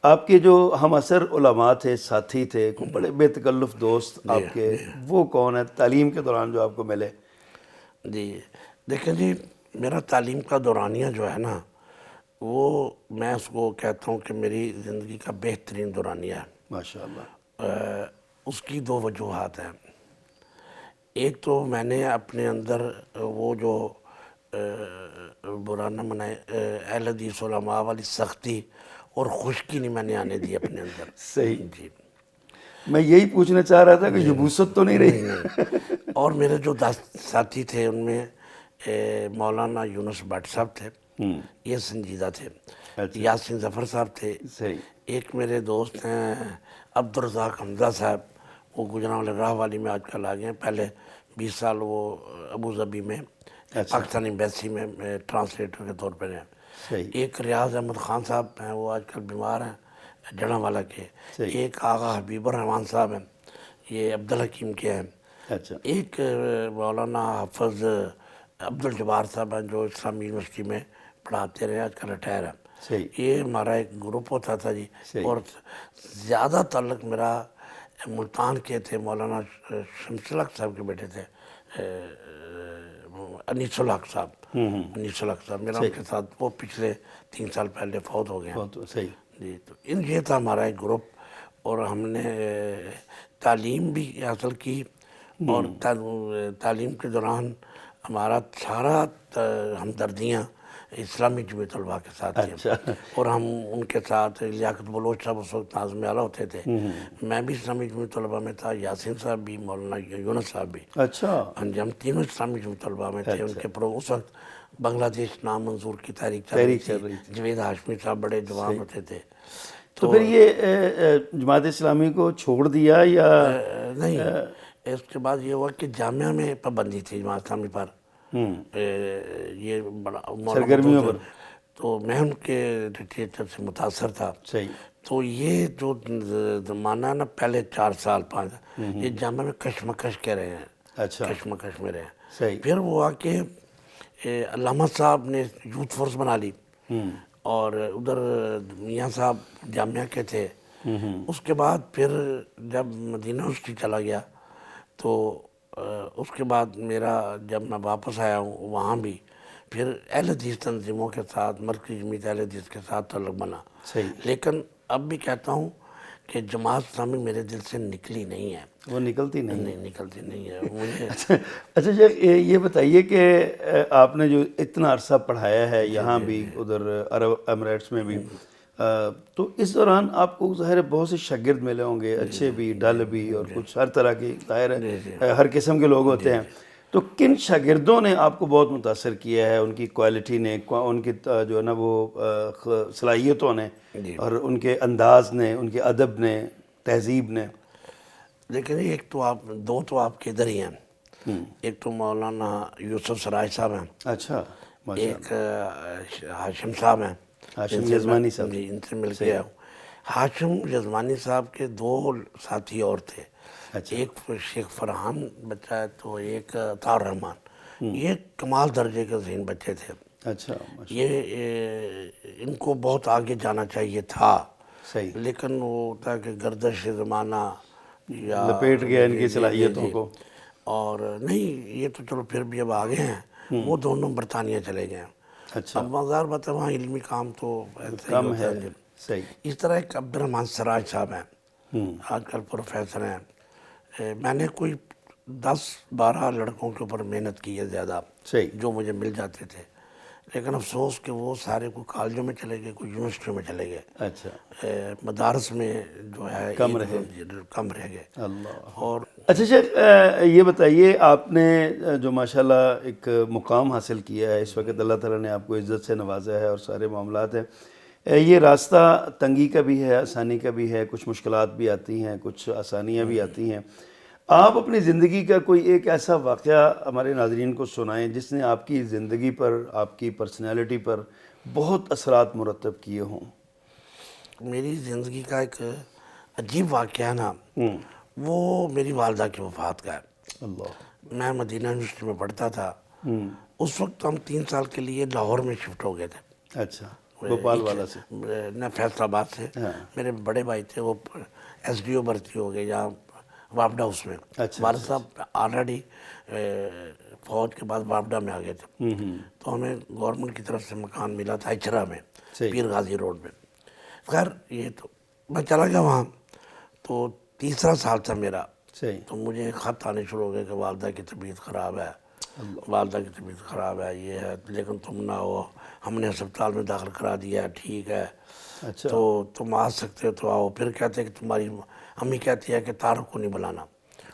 B: آپ کے جو ہم عصر علماء تھے، ساتھی تھے، بڑے بے تکلف دوست آپ کے، وہ کون ہیں تعلیم کے دوران جو آپ کو ملے؟
C: جی دیکھیں جی، میرا تعلیم کا دورانیہ جو ہے نا، وہ میں اس کو کہتا ہوں کہ میری زندگی کا بہترین دورانیہ ہے۔
B: ماشاءاللہ،
C: اس کی دو وجوہات ہیں۔ ایک تو میں نے اپنے اندر وہ جو برا نہ منائے اہل حدیث علماء والی سختی اور خشکی نہیں میں نے آنے دی اپنے اندر۔
B: صحیح،
C: جی،
B: میں یہی پوچھنا چاہ رہا تھا کہ یبوست تو نہیں رہی؟
C: اور میرے جو ساتھی تھے ان میں مولانا یونس بٹ صاحب تھے، یہ سنجیدہ تھے، یاسین ظفر صاحب تھے،
B: صحیح،
C: ایک میرے دوست ہیں عبدالرزاق حمزہ صاحب، وہ گجرانوالے راہ والی میں آج کل آ گئے ہیں، پہلے 20 سال وہ ابوظہبی میں پاکستانی ایمبیسی میں ٹرانسلیٹر کے طور پر ہیں۔
B: صحیح،
C: ایک ریاض احمد خان صاحب ہیں، وہ آج کل بیمار ہیں جڑاں والا کے۔ ایک آغا حبیب الرحمان صاحب ہیں، یہ عبدالحکیم کے ہیں۔
B: اچھا،
C: ایک مولانا حافظ عبدالجبار صاحب ہیں، جو اسلامی یونیورسٹی میں پڑھاتے رہے، آج کل ریٹائر ہیں۔
B: صحیح،
C: یہ ہمارا ایک گروپ ہوتا تھا جی، اور زیادہ تعلق میرا ملتان کے تھے، مولانا شمس الحق صاحب کے بیٹے تھے، انیس الحق صاحب، انیس الحق صاحب، میرا ان کے ساتھ، وہ پچھلے 3 سال پہلے فوت ہو گئے ہیں۔
B: بہت صحیح،
C: جی، تو یہ تھا ہمارا ایک گروپ، اور ہم نے تعلیم بھی حاصل کی، اور تعلیم کے دوران ہمارا سارا ہمدردیاں اسلامی جمعیت طلباء کے ساتھ تھیں، اور ہم ان کے ساتھ، لیاقت بلوچ صاحب اس وقت ناظم اعلیٰ ہوتے تھے، میں بھی اسلامی جمعیت طلباء میں تھا، یاسین صاحب بھی، مولانا یونس صاحب بھی،
B: اچھا،
C: ہم تینوں اسلامی جمعیت طلباء میں تھے۔ ان کے اس وقت بنگلہ دیش نام منظور کی تحریک چل رہی تھی، جوید ہاشمی صاحب بڑے جوان ہوتے تھے۔
B: تو پھر یہ جماعت اسلامی کو چھوڑ دیا یا
C: نہیں، اس کے بعد یہ ہوا کہ جامعہ میں پابندی تھی جماعت اسلامی پر، یہ بڑا
B: سرگرمیوں پر،
C: تو میں ان کے لٹریچر سے متاثر تھا۔
B: صحیح،
C: تو یہ جو زمانہ نا، پہلے 4 سال 5 یہ جامعہ میں کشمکش کے رہے ہیں،
B: اچھا،
C: کشمکش میں رہے ہیں۔
B: صحیح،
C: پھر وہ آ کے علامہ صاحب نے یوتھ فورس بنا لی، اور ادھر میاں صاحب جامعہ کے تھے۔ اس کے بعد پھر جب مدینہ یونیورسٹی چلا گیا، تو اس کے بعد میرا، جب میں واپس آیا ہوں وہاں بھی پھر اہل حدیث تنظیموں کے ساتھ، مرکزی جمعیت اہل حدیث کے ساتھ تعلق بنا۔
B: صحیح،
C: لیکن اب بھی کہتا ہوں کہ جماعت اسلامی میرے دل سے نکلی نہیں ہے،
B: وہ نکلتی نہیں؟
C: نہیں نکلتی نہیں ہے مجھے۔
B: اچھا شیخ، یہ بتائیے کہ آپ نے جو اتنا عرصہ پڑھایا ہے یہاں بھی، ادھر عرب امریٹس میں بھی، تو اس دوران آپ کو ظاہر ہے بہت سے شاگرد ملے ہوں گے، اچھے بھی، ڈل بھی، اور کچھ ہر طرح کی، ظاہر ہے ہر قسم کے لوگ ہوتے ہیں۔ تو کن شاگردوں نے آپ کو بہت متاثر کیا ہے، ان کی کوالٹی نے، ان کی جو ہے نا وہ صلاحیتوں نے، اور ان کے انداز نے، ان کے ادب نے، تہذیب نے؟
C: لیکن ایک تو آپ، دو تو آپ کے ادھر ہی ہیں، ایک تو مولانا یوسف سراج صاحب ہیں،
B: اچھا،
C: ایک ہاشم صاحب ہیں،
B: ہاشم یزمانی صاحب،
C: جی، ان سے مل کے آیا ہوں۔ ہاشم یزمانی صاحب کے 2 ساتھی اور تھے، ایک شیخ فرحان بچہ ہے، تو ایک طاہر رحمان، یہ کمال درجے کے ذہین بچے تھے۔
B: اچھا،
C: یہ ان کو بہت آگے جانا چاہیے تھا،
B: صحیح،
C: لیکن وہ ہوتا ہے کہ گردش زمانہ یا
B: لپیٹ گیا ان کی صلاحیتوں کو۔
C: اور نہیں یہ تو چلو پھر بھی اب آگے ہیں، وہ دونوں برطانیہ چلے گئے ہیں۔
B: اچھا،
C: اب مزار بتا وہاں علمی کام تو ایسا ہی
B: کم
C: ہوتا
B: ہے،
C: ہے۔
B: صحیح۔
C: اس طرح ایک عبد الرحمن سراج صاحب ہیں، آج کل پروفیسر ہیں۔ میں نے کوئی 10-12 لڑکوں کے اوپر محنت کی ہے زیادہ،
B: صحیح،
C: جو مجھے مل جاتے تھے، لیکن افسوس کہ وہ سارے کوئی کالجوں میں چلے گئے، کوئی یونیورسٹیوں میں چلے گئے،
B: اچھا،
C: مدارس میں جو ہے
B: کم
C: ایک
B: رہے۔
C: کم رہ گئے۔
B: اللہ۔
C: اور
B: اچھا شیخ، یہ بتائیے، آپ نے جو ماشاءاللہ ایک مقام حاصل کیا ہے اس وقت، اللہ تعالیٰ نے آپ کو عزت سے نوازا ہے اور سارے معاملات ہیں، یہ راستہ تنگی کا بھی ہے، آسانی کا بھی ہے، کچھ مشکلات بھی آتی ہیں، کچھ آسانیاں بھی آتی ہیں۔ آپ اپنی زندگی کا کوئی ایک ایسا واقعہ ہمارے ناظرین کو سنائیں جس نے آپ کی زندگی پر، آپ کی پرسنالٹی پر بہت اثرات مرتب کیے ہوں۔
C: میری زندگی کا ایک عجیب واقعہ نا، وہ میری والدہ کی وفات کا ہے۔
B: اللہ۔
C: میں مدینہ یونیورسٹی میں پڑھتا تھا، اس وقت ہم 3 سال کے لیے لاہور میں شفٹ ہو گئے تھے،
B: اچھا، بھوپال والا سے؟
C: نہ فیصل آباد سے۔ میرے بڑے بھائی تھے، وہ ایس ڈی او بھرتی ہو گئے یہاں وابڈا ہاؤس میں۔ والد صاحب آلریڈی فوج کے بعد وابڈا میں آ گئے تھے، تو ہمیں گورنمنٹ کی طرف سے مکان ملا تھا اچرا میں، پیر غازی روڈ میں۔ خیر یہ تو میں چلا گیا وہاں، تو تیسرا سال تھا میرا،
B: صحیح،
C: تو مجھے خط آنے شروع ہو گئے کہ والدہ کی طبیعت خراب ہے، والدہ کی طبیعت خراب ہے، یہ ہے، لیکن تم نہ ہو، ہم نے ہسپتال میں داخل کرا دیا ہے، ٹھیک ہے،
B: اچھا،
C: تو تم آ سکتے ہو تو آؤ۔ پھر کہتے ہیں کہ تمہاری امی کہتی ہے کہ طارق کو نہیں بلانا،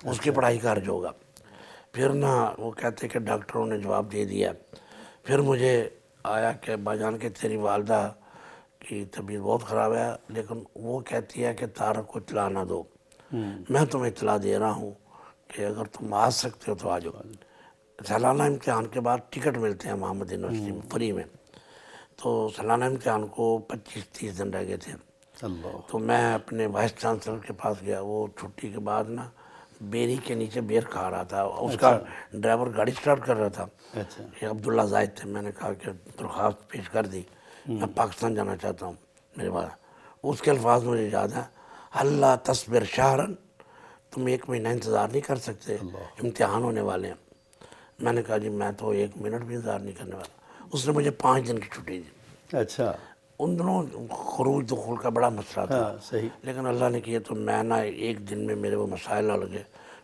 C: اس کی پڑھائی کا حرج ہوگا۔ پھر نہ وہ کہتے کہ ڈاکٹروں نے جواب دے دیا۔ پھر مجھے آیا کہ باجان کہ تیری والدہ کی طبیعت بہت خراب ہے، لیکن وہ کہتی ہے کہ طارق کو اطلاع نہ دو، میں تمہیں اطلاع دے رہا ہوں کہ اگر تم آ سکتے ہو تو آ جاؤ۔ سالانہ امتحان کے بعد ٹکٹ ملتے ہیں محمد یونیورسٹی میں فری میں، تو سالانہ امتحان کو 25-30 دن رہ گئے تھے،
B: اللہ،
C: تو میں اپنے وائس چانسلر کے پاس گیا۔ وہ چھٹی کے بعد نا بیری کے نیچے بیر کھا رہا تھا، اس کا ڈرائیور گاڑی سٹارٹ کر رہا تھا،
B: اچھا،
C: یہ عبداللہ زاہد تھے۔ میں نے کہا کہ درخواست پیش کر دی، میں پاکستان جانا چاہتا ہوں، میرے پاس اس کے الفاظ مجھے یاد ہے، اللہ تصبر شہرن، تم 1 مہینہ انتظار نہیں کر سکتے، امتحان ہونے والے ہیں۔ میں نے کہا جی میں تو 1 منٹ بھی انتظار نہیں کرنے والا۔ اس نے مجھے 5 دن کی چھٹی دی۔
B: اچھا،
C: ان دنوں خروج دخول کا بڑا مسئلہ تھا،
B: ہاں، صحیح،
C: لیکن اللہ نے کیا تو میں نا 1 دن میں میرے وہ مسائل حل گئے،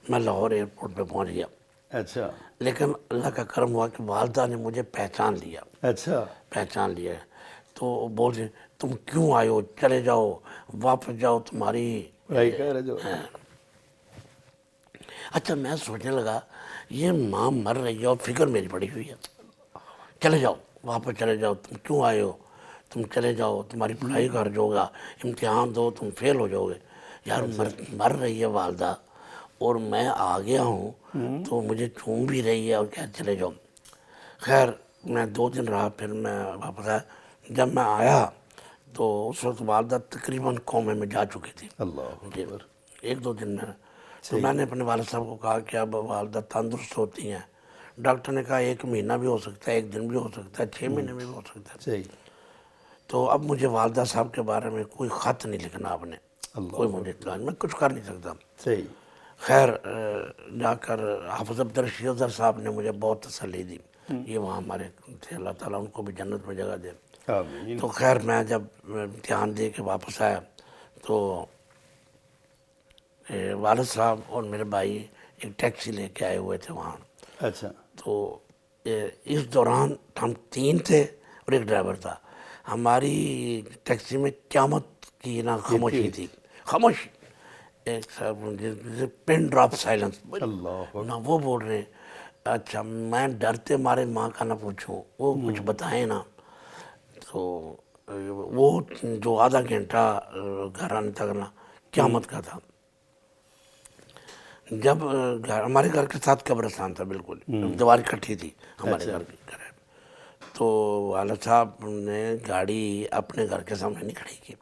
C: میں لاہور ایئرپورٹ پہ پہنچ گیا۔
B: اچھا،
C: لیکن اللہ کا کرم ہوا کہ والدہ نے مجھے پہچان لیا،
B: اچھا،
C: پہچان لیا ہے، تو بول رہے تم کیوں آئے ہو، چلے جاؤ، واپس جاؤ، تمہاری
B: پڑھائی کر رہے جو۔
C: اچھا میں سوچنے لگا یہ ماں مر رہی ہے اور فکر میری پڑی ہوئی ہے، چلے جاؤ، واپس چلے جاؤ، تم کیوں آئے ہو، تم چلے جاؤ، تمہاری پڑھائی کا حرج ہوگا، امتحان دو، تم فیل ہو جاؤ گے۔ یار مر رہی ہے والدہ اور میں آ گیا ہوں، تو مجھے چوم بھی رہی ہے اور کیا چلے جاؤ۔ خیر میں 2 دن رہا، پھر میں واپس آیا۔ جب میں آیا تو اس وقت والدہ تقریباً قومے میں جا چکی تھی،
B: اللہ
C: جی،
B: اکبر،
C: 1-2 دن میں۔ تو میں نے اپنے والد صاحب کو کہا کہ اب والدہ تندرست ہوتی ہیں، ڈاکٹر نے کہا 1 مہینہ بھی ہو سکتا ہے، 1 دن بھی ہو سکتا ہے، 6 مہینے بھی ہو سکتا ہے۔
B: صحیح،
C: تو اب مجھے والدہ صاحب کے بارے میں کوئی خط نہیں لکھنا آپ نے،
B: اللہ،
C: کوئی مجھے اطلاع نہیں، میں کچھ کر نہیں سکتا۔
B: صحیح،
C: خیر جا کر حافظ عبدالرشید اظہر صاحب نے مجھے بہت تسلی دی، یہ وہاں ہمارے تھے، اللہ تعالیٰ ان کو بھی جنت میں جگہ دے۔
B: آمین،
C: تو خیر میں جب امتحان دے کے واپس آیا تو والد صاحب اور میرے بھائی ایک ٹیکسی لے کے آئے ہوئے تھے وہاں،
B: اچھا،
C: تو اس دوران ہم 3 تھے اور ایک ڈرائیور تھا، ہماری ٹیکسی میں قیامت کی نا خاموشی تھی، خاموش، ایک پن ڈراپ سائلنس
B: اللہ،
C: نہ، وہ بول رہے ہیں۔ اچھا میں ڈرتے مارے ماں کا نہ پوچھوں، وہ کچھ بتائیں نا، تو وہ جو آدھا گھنٹہ گھر آنے تک نا قیامت کا تھا۔ جب ہمارے گھر کے ساتھ قبرستان تھا، بالکل دیوار کٹھی تھی ہمارے گھر کی قریب، تو والد صاحب نے گاڑی اپنے گھر کے سامنے نہیں کھڑی کی،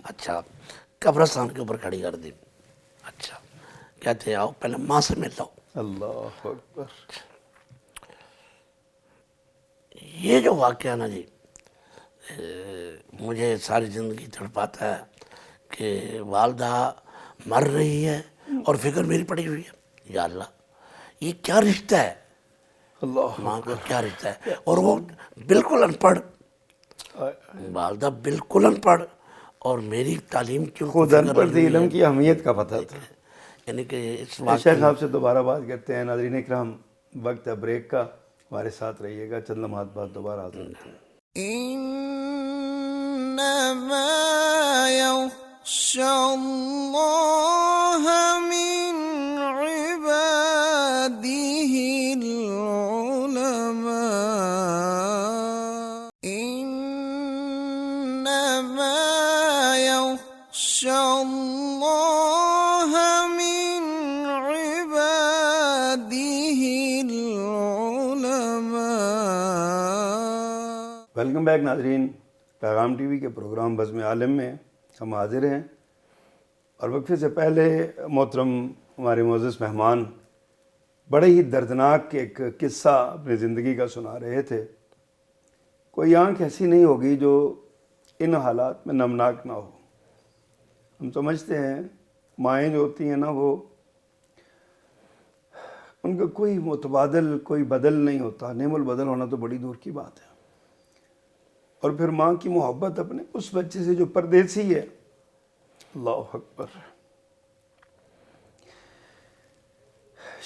C: اچھا قبرستان کے اوپر کھڑی کر دی۔ اچھا کہتے آؤ پہلے ماں سے مل لاؤ۔
B: اللہ اکبر،
C: یہ جو واقعہ نا جی مجھے ساری زندگی تڑپاتا ہے کہ والدہ مر رہی ہے اور فکر میری پڑی ہوئی ہے، یا اللہ یہ کیا رشتہ ہے،
B: اللہ
C: ماں کا کیا رشتہ ہے. اور وہ بالکل ان پڑھ، والدہ بالکل ان پڑھ، اور میری تعلیم کی ان کو
B: خود ان
C: فکر
B: پڑھ
C: لگی
B: تھی،
C: ہوئی ہے.
B: علم کی اہمیت کا پتہ تھا.
C: یعنی کہ اس
B: شیخ
C: واقعی
B: آپ سے دوبارہ بات کرتے ہیں. ناظرین اکرام، وقت ہے بریک کا، ہمارے ساتھ رہیے گا. چند لمحات بعد دوبارہ حاضر ہوتے ہیں.
A: إنما يخشى الله من عباده العلماء إنما يخشى الله من عباده العلماء.
B: ویلکم بیک ناظرین. پیغام ٹی وی کے پروگرام بزم عالم میں ہم حاضر ہیں، اور وقفے سے پہلے محترم ہمارے معزز مہمان بڑے ہی دردناک ایک قصہ اپنی زندگی کا سنا رہے تھے. کوئی آنکھ ایسی نہیں ہوگی جو ان حالات میں نمناک نہ ہو. ہم سمجھتے ہیں مائیں جو ہوتی ہیں نا، وہ ان کا کوئی متبادل، کوئی بدل نہیں ہوتا. نعم البدل ہونا تو بڑی دور کی بات ہے. اور پھر ماں کی محبت اپنے اس بچے سے جو پردیسی ہے. اللہ اکبر.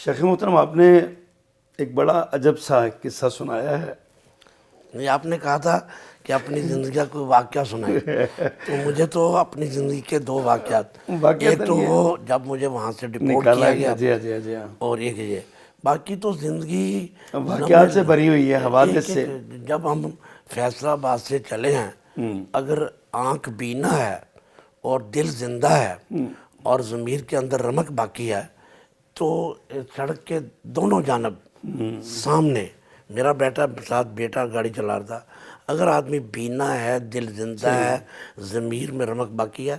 B: شیخ محترم، آپ نے ایک بڑا عجب سا قصہ سنایا ہے.
C: نہیں، آپ نے کہا تھا کہ اپنی زندگی کا کوئی واقعہ سنائے، تو مجھے تو اپنی زندگی کے دو واقعات، ایک تو وہ جب مجھے وہاں سے ڈپورٹ
B: نکالا
C: کیا
B: گیا.
C: گیا،
B: جی ہاں.
C: اور ایک یہ باقی تو زندگی
B: واقعات سے بھری ہوئی ہے، حوادث سے.
C: جب ہم فیصل آباد سے چلے ہیں، اگر آنکھ بینا ہے اور دل زندہ ہے اور ضمیر کے اندر رمق باقی ہے، تو سڑک کے دونوں جانب سامنے میرا بیٹا گاڑی چلا رہا تھا. اگر آدمی بینا ہے، دل زندہ ہے، ضمیر میں رمق باقی ہے،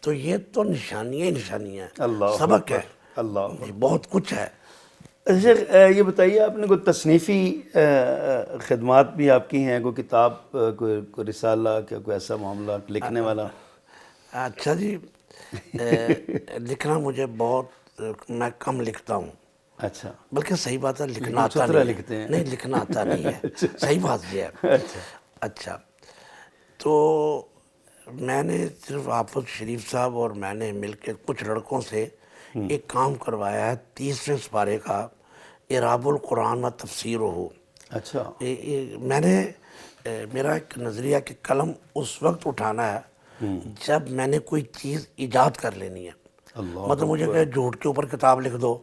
C: تو یہ تو نشانیاں ہی نشانیاں ہیں،
B: اللہ
C: سبق ہے.
B: اللہ.
C: جی، بہت کچھ ہے.
B: شیخ یہ بتائیے، آپ نے کوئی تصنیفی خدمات بھی آپ کی ہیں؟ کوئی کتاب، کوئی رسالہ، کیا کوئی ایسا معاملہ لکھنے والا؟
C: اچھا جی، لکھنا مجھے بہت، میں کم لکھتا ہوں.
B: اچھا.
C: بلکہ صحیح بات ہے، لکھنا آتا
B: چترا
C: نہیں
B: لکھتے
C: ہے.
B: ہیں.
C: نہیں، لکھنا آتا نہیں ہے، صحیح بات یہ ہے. اچھا، تو میں نے صرف حافظ شریف صاحب اور میں نے مل کے کچھ لڑکوں سے ایک کام کروایا ہے، 30ویں سپارے کا اعراب القرآن و تفسیر ہو.
B: اچھا.
C: میں نے میرا ایک نظریہ کہ قلم اس وقت اٹھانا ہے جب میں نے کوئی چیز ایجاد کر لینی ہے. مطلب مجھے کہ جھوٹ کے اوپر کتاب لکھ دو،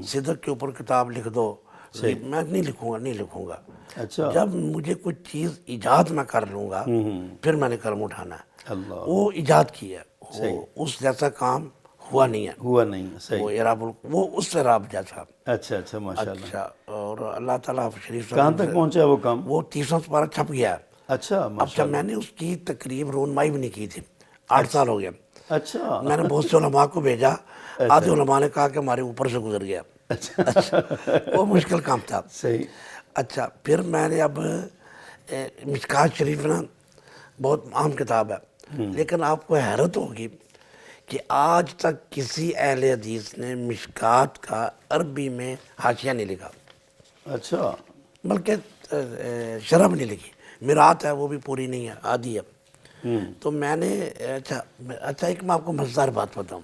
C: صدق کے اوپر کتاب لکھ دو، میں نہیں لکھوں گا.
B: اچھا.
C: جب مجھے کوئی چیز ایجاد میں کر لوں گا، پھر میں نے قلم اٹھانا ہے.
B: اللہ.
C: وہ ایجاد کی ہے، وہ اس جیسا کام ہوا نہیں ہے.
B: ہوا نہیں. صحیح.
C: وہ اعراب وہ اس اعراب جیسا.
B: اچھا ماشاء اللہ.
C: اچھا، اور اللہ تعالیٰ حافظ شریف
B: کہاں تک پہنچا وہ کام؟
C: وہ 30واں سپارہ چھپ گیا ہے.
B: اچھا
C: اب
B: ماشاء
C: جب میں نے اس کی تقریب رونمائی بھی نہیں کی تھی، 8 سال ہو گیا.
B: اچھا.
C: میں نے بہت سے علماء کو بھیجا، آدھے علماء نے کہا کہ ہمارے اوپر سے گزر گیا. اچھا، وہ مشکل کام تھا.
B: صحیح.
C: اچھا، پھر میں نے اب مشکات شریف نا بہت عام کتاب ہے، لیکن آپ کو حیرت ہوگی کہ آج تک کسی اہل حدیث نے مشکات کا عربی میں حاشیہ نہیں لکھا.
B: اچھا.
C: بلکہ شرح بھی نہیں لکھی. میرات ہے، وہ بھی پوری نہیں ہے، آدھی ہے. تو میں نے اچھا ایک میں آپ کو مزیدار بات بتاؤں.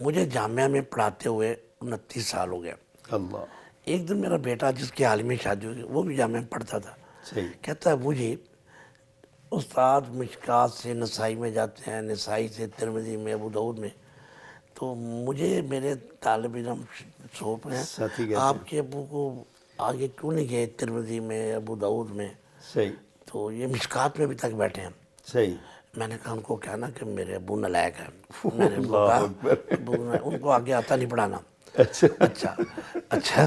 C: مجھے جامعہ میں پڑھاتے ہوئے 29 سال ہو گیا.
B: اللہ.
C: ایک دن میرا بیٹا جس کی عالمی شادی ہوئی، وہ بھی جامعہ میں پڑھتا تھا،
B: صحیح.
C: کہتا ہے مجھے استاد مشکات سے نسائی میں جاتے ہیں، نسائی سے ترمذی میں، ابو داؤد میں، تو مجھے میرے طالب علم سوپ ہیں،
B: ساتھی کہتے
C: آپ کے ابو کو آگے کیوں نہیں گئے ترمذی میں، ابو داؤد میں؟
B: صحیح.
C: تو یہ مشکات میں ابھی تک بیٹھے ہیں.
B: صحیح.
C: میں نے کہا ان کو کہنا کہ میرے ابو نالائق ہیں. میں نے ان کو کہا ان کو آگے آتا نہیں پڑھانا. اچھا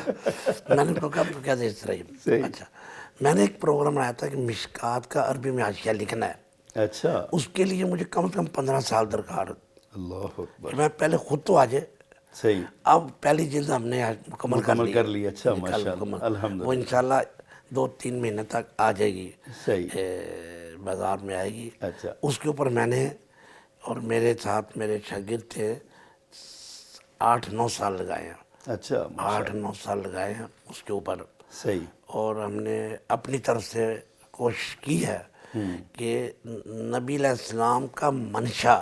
C: میں نے ان کو کہا تو کیا دے اس طرح. اچھا، میں نے ایک پروگرام بنایا تھا کہ مشکات کا عربی میں حاشیہ لکھنا ہے.
B: اچھا.
C: اس کے لیے مجھے کم سے کم 15 سال درکار.
B: اللہ اکبر.
C: میں پہلے خود تو آ جائے.
B: صحیح.
C: اب پہلی جلد ہم نے مکمل کر لی.
B: اچھا ماشاء اللہ. الحمدللہ.
C: وہ انشاءاللہ 2-3 مہینے تک آ جائے گی.
B: صحیح.
C: بازار میں آئے گی.
B: اچھا.
C: اس کے اوپر میں نے اور میرے ساتھ میرے شاگرد تھے 8-9 سال لگائے ہیں.
B: اچھا
C: 8-9 سال لگائے ہیں اس کے اوپر،
B: صحیح،
C: اور ہم نے اپنی طرف سے کوشش کی ہے کہ نبی علیہ السلام کا منشا،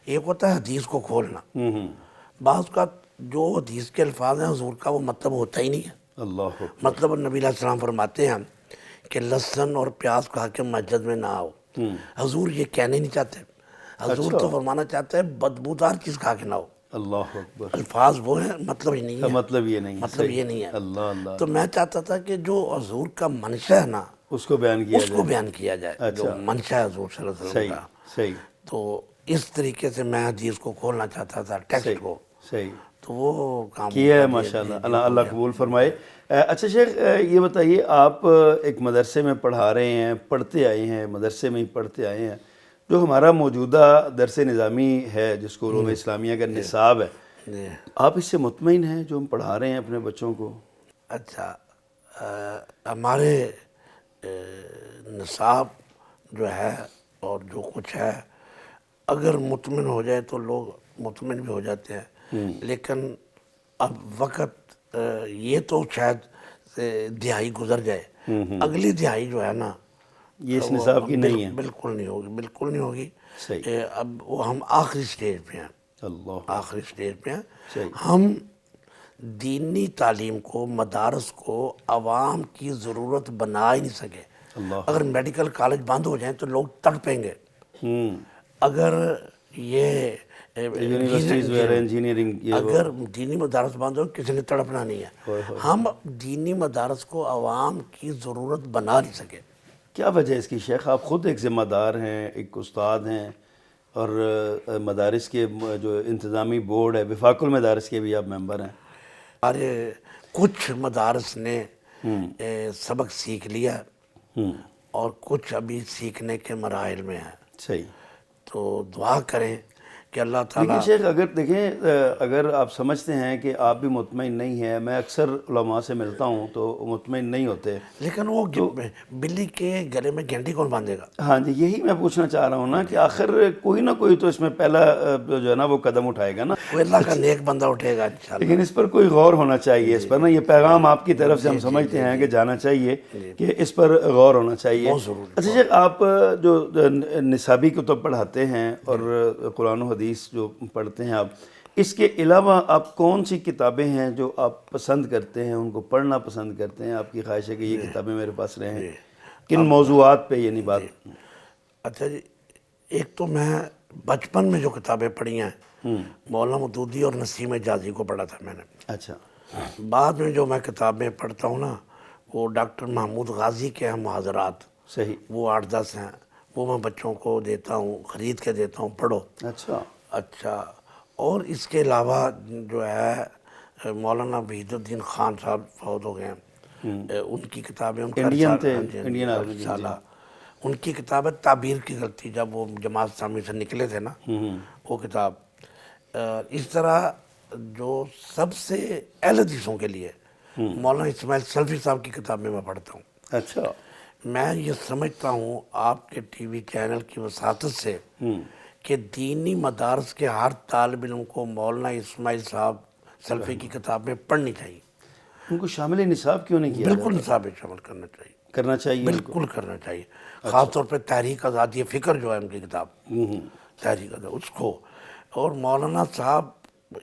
C: ایک ہوتا ہے حدیث کو کھولنا، بعض کا جو حدیث کے الفاظ ہیں حضور کا وہ مطلب ہوتا ہی نہیں ہے.
B: اللہ
C: مطلب نبی علیہ السلام فرماتے ہیں کہ لہسن اور پیاز کھا کے مسجد میں نہ آؤ. حضور یہ کہنے نہیں چاہتے، حضور تو فرمانا چاہتے ہیں بدبودار چیز کھا کے نہ ہو.
B: اللہ اکبر،
C: الفاظ وہ ہیں، مطلب ہی نہیں ہے،
B: مطلب یہ نہیں،
C: مطلب یہ نہیں ہے.
B: اللہ اللہ،
C: تو میں چاہتا تھا کہ جو حضور کا منشا ہے نا
B: اس کو بیان کیا
C: اس کو بیان کیا جائے، جو منشا ہے حضور صلی اللہ علیہ وسلم
B: صحیح
C: کا.
B: صحیح
C: تو اس طریقے سے میں حدیث کو کھولنا چاہتا تھا، ٹیکسٹ کو.
B: صحیح
C: تو وہ کام
B: کیا ہے ماشاءاللہ، اللہ اللہ قبول فرمائے. اچھا شیخ، یہ بتائیے، آپ ایک مدرسے میں پڑھا رہے ہیں، پڑھتے آئے ہیں، مدرسے میں ہی پڑھتے آئے ہیں. جو ہمارا موجودہ درس نظامی ہے جس کو علوم اسلامیہ کا نصاب ہے،
C: جی.
B: آپ اس سے مطمئن ہیں جو ہم پڑھا رہے ہیں اپنے بچوں کو؟
C: اچھا، ہمارے نصاب جو ہے اور جو کچھ ہے، اگر مطمئن ہو جائے تو لوگ مطمئن بھی ہو جاتے ہیں. لیکن اب وقت یہ تو شاید دہائی گزر جائے، اگلی دہائی جو ہے نا
B: یہ اس نصاب کی نہیں ہے.
C: بالکل نہیں ہوگی، بالکل نہیں ہوگی.
B: صحیح،
C: اب وہ ہم آخری سٹیج پہ ہیں،
B: اللہ،
C: آخری سٹیج پہ ہیں.
B: صحیح،
C: ہم دینی تعلیم کو، مدارس کو عوام کی ضرورت بنا ہی نہیں سکے.
B: اللہ،
C: اگر میڈیکل کالج بند ہو جائیں تو لوگ تڑپیں گے. اگر یہ
B: یونیورسٹیز وغیرہ انجینئرنگ، یہ
C: اگر دینی مدارس بند ہو کسی نے تڑپنا نہیں ہے. ہم دینی مدارس کو عوام کی ضرورت بنا نہیں سکے.
B: کیا وجہ ہے اس کی شیخ؟ آپ خود ایک ذمہ دار ہیں، ایک استاد ہیں، اور مدارس کے جو انتظامی بورڈ ہے، وفاق المدارس کے بھی آپ ممبر ہیں.
C: ہمارے کچھ مدارس نے سبق سیکھ لیا اور کچھ ابھی سیکھنے کے مراحل میں ہیں.
B: صحیح.
C: تو دعا کریں کہ اللہ تعالیٰ.
B: لیکن شیخ اگر دیکھیں، اگر آپ سمجھتے ہیں کہ آپ بھی مطمئن نہیں ہیں، میں اکثر علماء سے ملتا ہوں تو مطمئن نہیں ہوتے.
C: لیکن وہ بلی کے گلے میں گھنٹی کون باندھے گا؟
B: ہاں جی، یہی میں پوچھنا چاہ رہا ہوں نا کہ آخر کوئی نہ کوئی تو اس میں پہلا جو ہے نا وہ قدم اٹھائے گا نا.
C: کوئی اللہ کا نیک بندہ اٹھے گا انشاءاللہ.
B: لیکن اس پر کوئی غور ہونا چاہیے، اس پر نا یہ پیغام آپ کی طرف سے ہم سمجھتے ہیں کہ جانا چاہیے کہ اس پر غور ہونا چاہیے. اچھا شیخ، آپ جو نصابی کتب پڑھاتے ہیں اور قرآن و حدیث جو پڑھتے ہیں، آپ اس کے علاوہ آپ کون سی کتابیں ہیں جو آپ پسند کرتے ہیں، ان کو پڑھنا پسند کرتے ہیں؟ آپ کی خواہش ہے کہ یہ کتابیں میرے پاس رہیں، کن موضوعات پہ یعنی بات؟
C: اچھا جی، ایک تو میں بچپن میں جو کتابیں پڑھی ہیں مولانا مودودی اور نسیم حجازی کو پڑھا تھا میں نے.
B: اچھا.
C: بعد میں جو میں کتابیں پڑھتا ہوں نا وہ ڈاکٹر محمود غازی کے ہیں محاضرات.
B: صحیح.
C: وہ 8-10 ہیں، وہ میں بچوں کو دیتا ہوں، خرید کے دیتا ہوں، پڑھو.
B: اچھا.
C: اچھا. اور اس کے علاوہ جو ہے مولانا وحید الدین خان صاحب فوت ہو گئے ہیں، ان کی کتابیں، ان کا
B: انڈین تھے،
C: رسالہ،
B: انڈین آرمی،
C: رسالہ، ان کی کتاب ہے تعبیر کی غلطی، جب وہ جماعت اسلامی سے نکلے تھے نا وہ کتاب. اس طرح جو سب سے اہل حدیثوں کے لیے مولانا اسماعیل سلفی صاحب کی کتابیں میں پڑھتا ہوں.
B: اچھا.
C: میں یہ سمجھتا ہوں آپ کے ٹی وی چینل کی وساطت سے کہ دینی مدارس کے ہر طالب علم کو مولانا اسماعیل صاحب سلفی کی کتابیں پڑھنی چاہیے.
B: ان کو شامل نصاب کیوں نہیں کیا؟
C: بالکل نصاب شامل کرنا چاہیے،
B: کرنا چاہیے،
C: بالکل کرنا چاہیے. خاص طور پہ تحریک آزادی فکر جو ہے ان کی کتاب، تحریک آزادی، اس کو. اور مولانا صاحب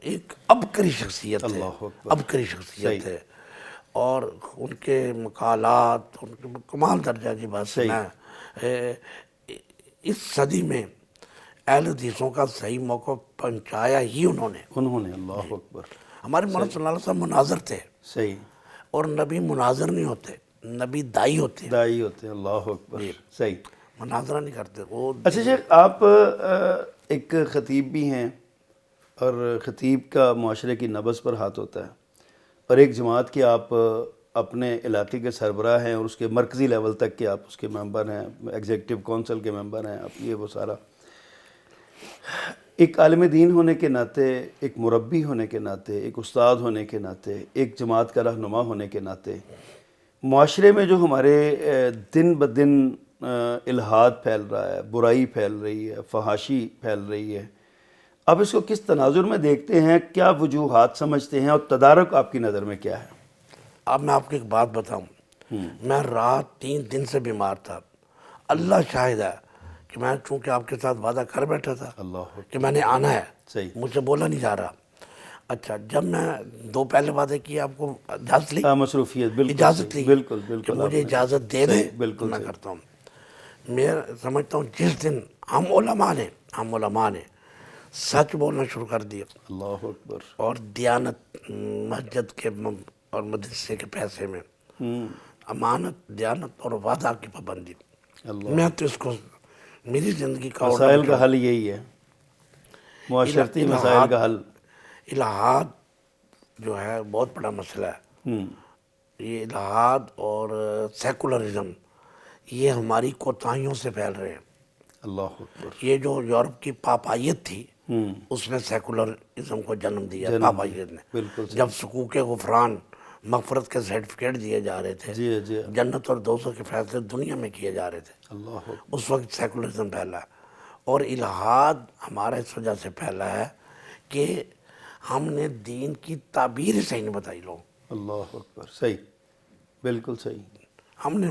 C: ایک عبقری شخصیت ہے، عبقری شخصیت ہے، اور ان کے مقالات، ان کے کمال درجہ کی بات سنا ہے. اس صدی میں اہل حدیثوں کا صحیح موقع پہنچایا ہی انہوں نے.
B: اللہ اکبر.
C: ہمارے مولانا صلی اللہ علیہ وسلم مناظر تھے،
B: صحیح.
C: اور نبی مناظر نہیں ہوتے، نبی دائی ہوتے ہیں.
B: دائی ہوتے ہیں. اللہ اکبر. صحیح.
C: مناظرہ نہیں کرتے وہ.
B: اچھا شیخ، آپ ایک خطیب بھی ہیں، اور خطیب کا معاشرے کی نبض پر ہاتھ ہوتا ہے، اور ایک جماعت کے آپ اپنے علاقے کے سربراہ ہیں، اور اس کے مرکزی لیول تک کے آپ اس کے ممبر ہیں، ایگزیکٹو کونسل کے ممبر ہیں آپ. یہ وہ سارا ایک عالم دین ہونے کے ناطے، ایک مربی ہونے کے ناطے، ایک استاد ہونے کے ناطے، ایک جماعت کا رہنما ہونے کے ناطے، معاشرے میں جو ہمارے دن بدن الحاد پھیل رہا ہے، برائی پھیل رہی ہے، فحاشی پھیل رہی ہے، آپ اس کو کس تناظر میں دیکھتے ہیں، کیا وجوہات سمجھتے ہیں، اور تدارک آپ کی نظر میں کیا ہے؟
C: اب میں آپ کو ایک بات بتاؤں، میں رات 3 دن سے بیمار تھا، اللہ شاہد ہے کہ میں چونکہ آپ کے ساتھ وعدہ کر بیٹھا تھا
B: اللہ
C: کہ میں نے آنا ہے،
B: صحیح،
C: مجھ سے بولا نہیں جا رہا۔ اچھا، جب میں 2 پہلے وعدے کیے، آپ کو اجازت لی،
B: مصروفیت، بالکل
C: اجازت
B: صحیح،
C: لی
B: بالکل
C: کہ
B: بالکل
C: مجھے
B: آپ نے
C: اجازت دے دیں
B: صحیح،
C: تو
B: بالکل
C: میں
B: صحیح،
C: کرتا ہوں۔ میں سمجھتا ہوں جس دن ہم علماء نے سچ بولنا شروع کر دیا،
B: اللہ اکبر،
C: اور دیانت مسجد کے اور مدرسے کے پیسے میں امانت، دیانت اور وعدہ کی پابندی،
B: اللہ،
C: میں تو اس کو میری زندگی کا
B: مسائل کا حل یہی ہے، معاشرتی مسائل کا حل۔
C: الہاد جو ہے بہت بڑا مسئلہ ہے۔ یہ الہاد اور سیکولرزم یہ ہماری کوتاہیوں سے پھیل رہے ہیں۔
B: اللہ اکبر،
C: یہ جو یورپ کی پاپائیت تھی، اس نے سیکولرزم کو جنم دیا، پاپائیت نے۔
B: بالکل صحیح،
C: جب حقوق غفران، مغفرت کے سرٹیفکیٹ دیے جا رہے تھے،
B: جی جی،
C: جنت اور دوزخ کے فیصلے دنیا میں کیے جا رہے تھے،
B: اللہ اکبر،
C: اس وقت سیکولرزم پھیلا ہے۔ اور الہاد ہمارا اس وجہ سے پھیلا ہے کہ ہم نے دین کی تعبیر صحیح نہیں بتائی لوگ،
B: اللہ اکبر، صحیح، بالکل صحیح،
C: ہم نے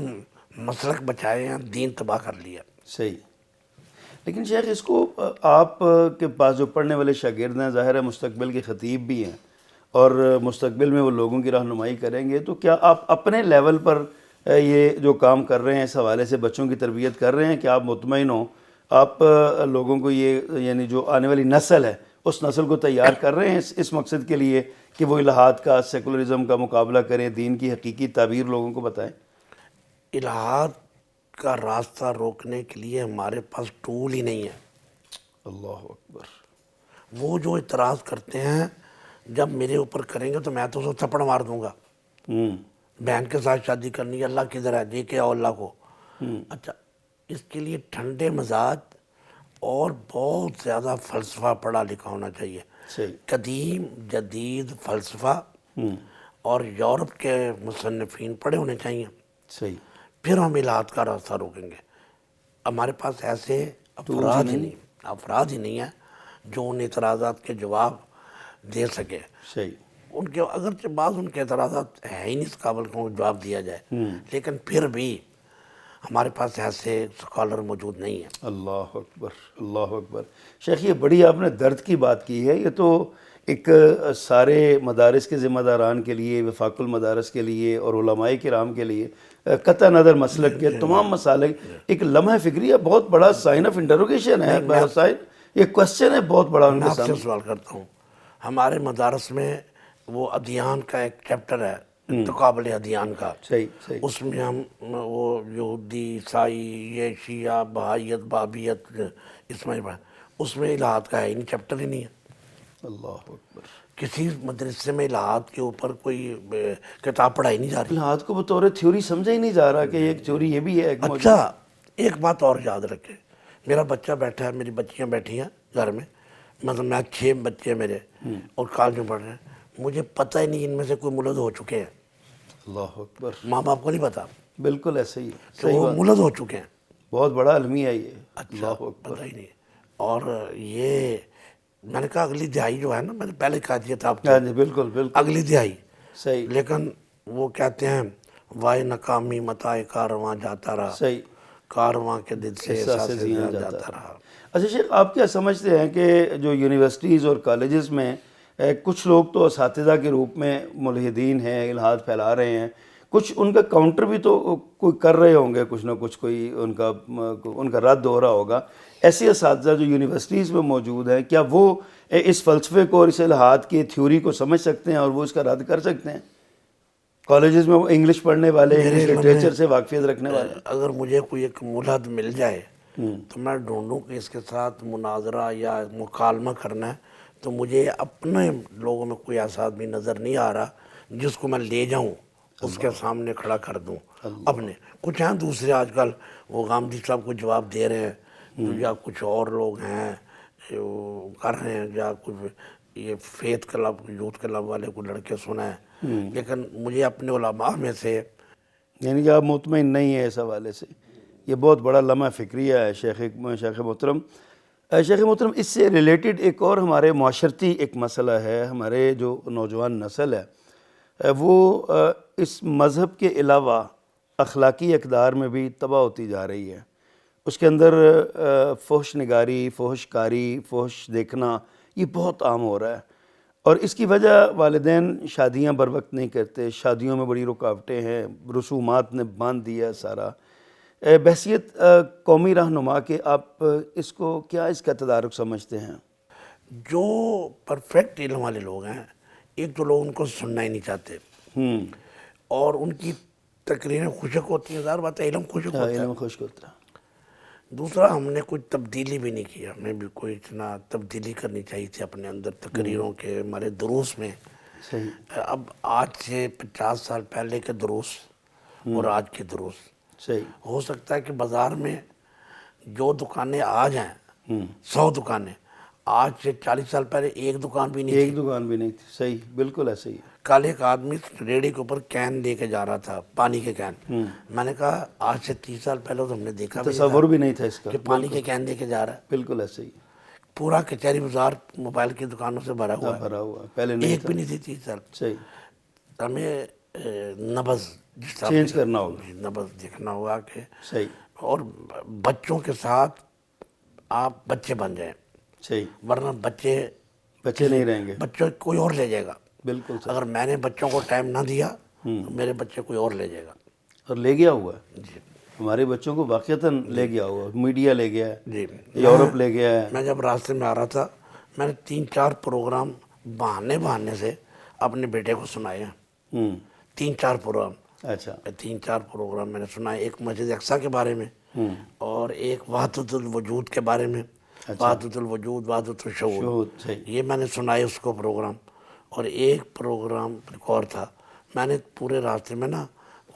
C: مسلک بچائے ہیں، دین تباہ کر لیا۔
B: صحیح۔ لیکن شیخ، اس کو آپ کے پاس جو پڑھنے والے شاگرد ہیں، ظاہر ہے مستقبل کے خطیب بھی ہیں، اور مستقبل میں وہ لوگوں کی رہنمائی کریں گے، تو کیا آپ اپنے لیول پر یہ جو کام کر رہے ہیں اس حوالے سے بچوں کی تربیت کر رہے ہیں کہ آپ مطمئن ہوں آپ لوگوں کو یہ، یعنی جو آنے والی نسل ہے اس نسل کو تیار کر رہے ہیں اس مقصد کے لیے کہ وہ الہاد کا، سیکولرزم کا مقابلہ کریں، دین کی حقیقی تعبیر لوگوں کو بتائیں؟
C: الہاد کا راستہ روکنے کے لیے ہمارے پاس ٹول ہی نہیں ہے۔
B: اللہ اکبر،
C: وہ جو اعتراض کرتے ہیں، جب میرے اوپر کریں گے تو میں تو اس کو تھپڑ مار دوں گا، بہن کے ساتھ شادی کرنی ہے، اللہ کدھر ہے، دے کے آؤ اللہ کو۔ اچھا، اس کے لیے ٹھنڈے مزاج اور بہت زیادہ فلسفہ پڑھا لکھا ہونا چاہیے،
B: صحیح،
C: قدیم جدید فلسفہ، اور یورپ کے مصنفین پڑھے ہونے چاہیے،
B: صحیح،
C: پھر ہم الہاد کا راستہ روکیں گے۔ ہمارے پاس ایسے افراد ہی نہیں ہیں جو ان اعتراضات کے جواب دے سکے۔
B: صحیح،
C: ان کے اگرچہ بعض ان کے اعتراضات ہے ہی نہیں اس قابل کہ ان کو جواب دیا جائے، لیکن پھر بھی ہمارے پاس ایسے اسکالر موجود نہیں ہیں۔
B: اللہ اکبر، اللہ اکبر۔ شیخ، یہ بڑی آپ نے درد کی بات کی ہے، یہ تو ایک سارے مدارس کے ذمہ داران کے لیے، وفاق المدارس کے لیے اور علماء کرام کے لیے قطع نظر مسلک کے تمام مسالک ایک لمحہ فکریہ بہت بڑا سائن آف انٹروگیشن ہے، یہ کوسچن ہے بہت بڑا ان
C: میں
B: کے
C: آپ سے
B: سامنے۔
C: سوال کرتا ہوں، ہمارے مدارس میں وہ ادیان کا ایک چیپٹر ہے، تقابل ادیان کا،
B: صحیح، صحیح،
C: اس میں ہم وہ یہودی، عیسائی، یہ شیعہ، بہائیت، بابیت، اس میں الہاد کا ہے ہی نہیں، چیپٹر ہی نہیں ہے۔
B: اللہ اکبر۔
C: کسی مدرسے میں الہاد کے اوپر کوئی کتاب پڑھائی نہیں جا رہی۔
B: الہاد کو بطور تھیوری سمجھا ہی نہیں جا رہا کہ ایک تھیوری یہ بھی ہے، ایک موجود۔
C: اچھا، ایک بات اور یاد رکھے، میرا بچہ بیٹھا ہے، میری بچیاں بیٹھی ہیں گھر میں، مطلب میں 6 بچے میرے اور کالج میں پڑھ رہے ہیں، مجھے پتہ ہی نہیں ان میں سے کوئی ملد ہو چکے ہیں،
B: اللہ اکبر،
C: ماں باپ کو نہیں پتا
B: بالکل ایسے ہی ہے،
C: کہ وہ ملد ہو چکے ہیں،
B: بہت بڑا المیہ ہے یہ،
C: اچھا
B: اللہ اکبر۔
C: پتہ ہی نہیں۔ اور یہ میں نے کہا اگلی دہائی جو ہے نا، میں نے پہلے کہا دیا تھا آپ کو،
B: ہاں جی، بالکل بالکل
C: اگلی دہائی،
B: صحیح،
C: لیکن وہ کہتے ہیں وائے ناکامی متائے کارواں جاتا رہا،
B: صحیح،
C: کارواں کے دل سے
B: احساس
C: احساس
B: زیاں
C: جاتا رہا۔
B: اچھا شیخ، آپ کیا سمجھتے ہیں کہ جو یونیورسٹیز اور کالجز میں کچھ لوگ تو اساتذہ کے روپ میں ملحدین ہیں، الہاد پھیلا رہے ہیں، کچھ ان کا کاؤنٹر بھی تو کوئی کر رہے ہوں گے، کچھ نہ کچھ کوئی ان کا رد ہو رہا ہوگا، ایسے اساتذہ جو یونیورسٹیز میں موجود ہیں، کیا وہ اس فلسفے کو اور اس الہاد کی تھیوری کو سمجھ سکتے ہیں اور وہ اس کا رد کر سکتے ہیں؟ کالجز میں وہ انگلش پڑھنے والے، انگلش لٹریچر سے واقفیت رکھنے والے۔
C: اگر مجھے کوئی ایک ملحد مل جائے تو میں ڈھونڈوں کہ اس کے ساتھ مناظرہ یا مکالمہ کرنا ہے، تو مجھے اپنے لوگوں میں کوئی ایسا آدمی نظر نہیں آ رہا جس کو میں لے جاؤں، اس کے سامنے کھڑا کر دوں اپنے۔ کچھ ہیں دوسرے آج کل وہ غامدی صاحب کو جواب دے رہے ہیں، یا کچھ اور لوگ ہیں جو کر رہے ہیں، یا کچھ یہ فیتھ کلب، یوتھ کلب والے کو لڑکے سنا ہے، لیکن مجھے اپنے علماء میں سے،
B: یعنی کہ آپ مطمئن نہیں ہیں اس حوالے سے؟ یہ بہت بڑا لمحہ فکریہ ہے شیخ محترم۔ شیخ محترم، اس سے ریلیٹڈ ایک اور ہمارے معاشرتی ایک مسئلہ ہے. ہمارے جو نوجوان نسل ہے وہ اس مذہب کے علاوہ اخلاقی اقدار میں بھی تباہ ہوتی جا رہی ہے. اس کے اندر فحش نگاری، فحش کاری، فحش دیکھنا یہ بہت عام ہو رہا ہے، اور اس کی وجہ والدین شادیاں بر وقت نہیں کرتے، شادیوں میں بڑی رکاوٹیں ہیں، رسومات نے باندھ دیا سارا. بحیثیت قومی رہنما کے آپ اس کو کیا اس کا تدارک سمجھتے ہیں؟
C: جو پرفیکٹ علم والے لوگ ہیں، ایک تو لوگ ان کو سننا ہی نہیں چاہتے، اور ان کی تقریریں خشک ہوتی ہیں. ظاہر بات ہے علم خشک ہوتا ہے.
B: علم خشک ہوتا ہے.
C: دوسرا، ہم نے کوئی تبدیلی بھی نہیں کی. ہمیں بھی کوئی اتنا تبدیلی کرنی چاہیے تھی اپنے اندر تقریروں کے، ہمارے دروس میں.
B: صحیح.
C: اب آج سے 50 سال پہلے کے دروس اور آج کے دروس،
B: صحیح.
C: ہو سکتا ہے کہ بازار میں جو دکانیں آج ہیں 100 دکانیں، آج سے 40 سال پہلے ایک دکان بھی نہیں تھی.
B: ایک دکان بھی نہیں تھی. صحیح، بالکل ایسے ہی ہے.
C: کل ایک آدمی ریڑھی کے اوپر کین لے کے جا رہا تھا، پانی کے کین. میں نے کہا آج سے 30 سال پہلے تو ہم نے دیکھا بھی
B: تصور بھی نہیں تھا اس کا
C: کہ پانی کے کین لے کے جا رہا ہے.
B: بالکل ایسے ہی
C: پورا کچہری بازار موبائل کی دکانوں سے بھرا ہوا ہے.
B: بھرا ہوا ہے. پہلے نہیں
C: ایک
B: تھا.
C: بھی نہیں تھی 30 سال.
B: صحیح.
C: ہمیں نبض جس طرح
B: چینج کرنا ہوگا.
C: نبض دیکھنا ہوگا کہ
B: صحیح.
C: اور بچوں کے ساتھ آپ بچے بن جائیں،
B: صحیح.
C: ورنہ بچے
B: نہیں رہیں گے.
C: بچوں کوئی اور لے جائے گا.
B: بالکل صحیح.
C: اگر میں نے بچوں کو ٹائم نہ دیا تو میرے بچے کوئی اور لے جائے گا.
B: اور لے گیا ہوا ہے.
C: جی
B: ہمارے بچوں کو واقعتاً لے گیا ہوا ہے. میڈیا لے گیا ہے،
C: جی.
B: یورپ لے گیا ہے.
C: میں جب راستے میں آ رہا تھا، میں نے 3-4 پروگرام بہانے سے اپنے بیٹے کو سنائے ہیں. 3-4 پروگرام.
B: اچھا.
C: 3-4 پروگرام میں نے سنائے. ایک مسجد اقصیٰ کے بارے میں، اور ایک وحدت الوجود کے بارے میں. وحدت الوجود، وحدت الشہود،
B: صحیح.
C: یہ میں نے سنائے اس کو پروگرام. اور ایک پروگرام ایک اور تھا. میں نے پورے راستے میں نا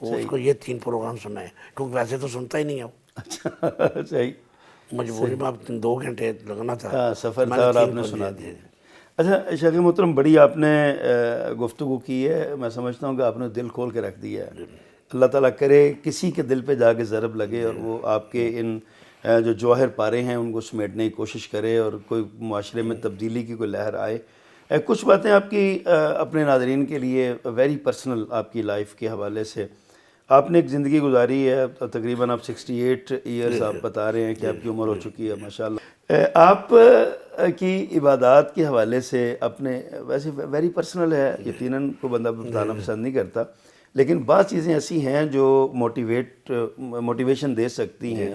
C: اس کو یہ 3 پروگرام سنائے، کیونکہ ویسے تو سنتا ہی نہیں ہے وہ.
B: اچھا. صحیح.
C: مجبوری میں اب 2 گھنٹے لگنا تھا.
B: سفر تھا اور آپ نے سنا دیا. اچھا شیخ محترم، بڑی آپ نے گفتگو کی ہے. میں سمجھتا ہوں کہ آپ نے دل کھول کے رکھ دیا ہے. اللہ تعالیٰ کرے کسی کے دل پہ جا کے ضرب لگے اور وہ آپ کے ان جو جوہر پارے ہیں ان کو سمیٹنے کی کوشش کرے اور کوئی معاشرے میں تبدیلی کی کوئی لہر آئے. کچھ باتیں آپ کی اپنے ناظرین کے لیے ویری پرسنل، آپ کی لائف کے حوالے سے. آپ نے ایک زندگی گزاری ہے، تقریباً آپ 68 ایئرز آپ بتا رہے ہیں کہ آپ کی عمر ہو چکی ہے ماشاءاللہ. آپ کی عبادات کے حوالے سے اپنے، ویسے ویری پرسنل ہے، یقیناً کو بندہ بتانا پسند نہیں کرتا، لیکن بعض چیزیں ایسی ہیں جو موٹیویشن دے سکتی ہیں.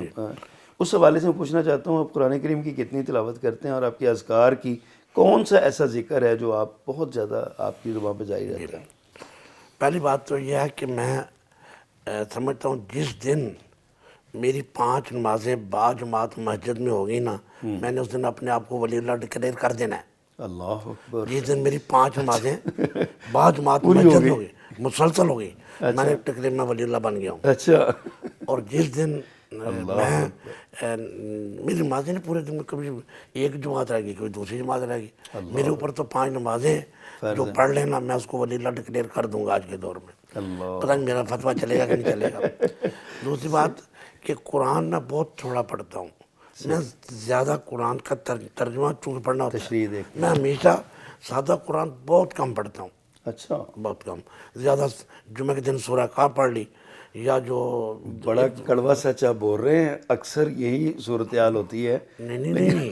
B: اس حوالے سے میں پوچھنا چاہتا ہوں، آپ قرآن کریم کی کتنی تلاوت کرتے ہیں، اور آپ کے اذکار کی کون سا ایسا ذکر ہے جو آپ بہت زیادہ آپ کی زبان پہ جاری رہتا ہے؟
C: پہلی بات تو یہ ہے کہ میں سمجھتا ہوں جس دن میری 5 نمازیں باجماعت مسجد میں ہوگی نا، میں نے اس دن اپنے آپ کو ولی اللہ ڈکلیئر کر دینا ہے.
B: اللہ اکبر.
C: جس دن میری 5 نمازیں باجماعت مسجد میں ہوگی، مسلسل ہوگی، میں نے ڈکلیئر میں ولی اللہ بن گیا ہوں.
B: اچھا.
C: اور جس دن میں میری نمازیں نہیں پورے دن میں کبھی ایک جماعت رہ گی، کوئی دوسری جماعت رہ گی، میرے اوپر تو 5 نمازیں جو پڑھ لینا میں اس کو ولی اللہ ڈکلیئر کر دوں گا آج کے دور میں. پتہ نہیں میرا فتویٰ چلے گا کہ نہیں چلے گا. دوسری بات کہ قرآن میں بہت تھوڑا پڑھتا ہوں. میں زیادہ قرآن کا ترجمہ چونکہ پڑھنا ہوتا ہے، میں ہمیشہ سادہ قرآن بہت کم پڑھتا ہوں.
B: اچھا.
C: بہت کم. زیادہ جمعہ کے دن سورہ کاف پڑھ لی، یا جو
B: بڑا کڑوا سچ آپ بول رہے ہیں، اکثر یہی صورتحال ہوتی ہے.
C: نہیں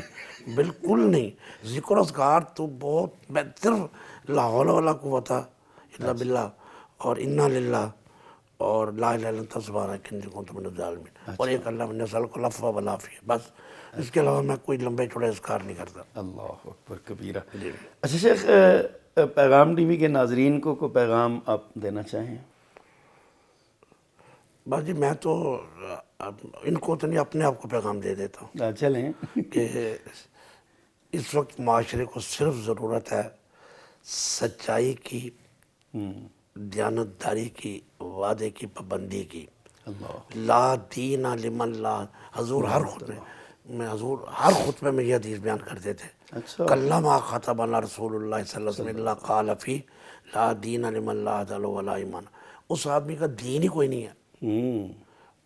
C: بالکل نہیں. ذکر و اذکار تو بہت، صرف لا حول ولا قوت الا باللہ اور انا للہ اور لا الہ الا انت سبحانک انی کنت من الظالمین، اور ایک اللہ من نسألک العفو والعافیہ، بس. اس کے علاوہ میں کوئی لمبے چوڑے اذکار نہیں کرتا.
B: اللہ اکبر کبیرہ. اچھا شیخ، پیغام ٹی وی کے ناظرین کو کوئی پیغام آپ دینا چاہیں؟
C: بس جی میں تو ان کو تو نہیں، اپنے آپ کو پیغام دے دیتا ہوں
B: چلیں
C: کہ اس وقت معاشرے کو صرف ضرورت ہے سچائی کی، دیانتداری کی، وعدے کی پابندی کی. لا دین لمن لا. حضور ہر خطبے میں یہ حدیث بیان کرتے تھے. کلما خطبنا رسول اللہ صلی اللہ علیہ وسلم اللہ قال فی لا دین لمن لا حضر ولا ایمان. اس آدمی کا دین ہی کوئی نہیں ہے،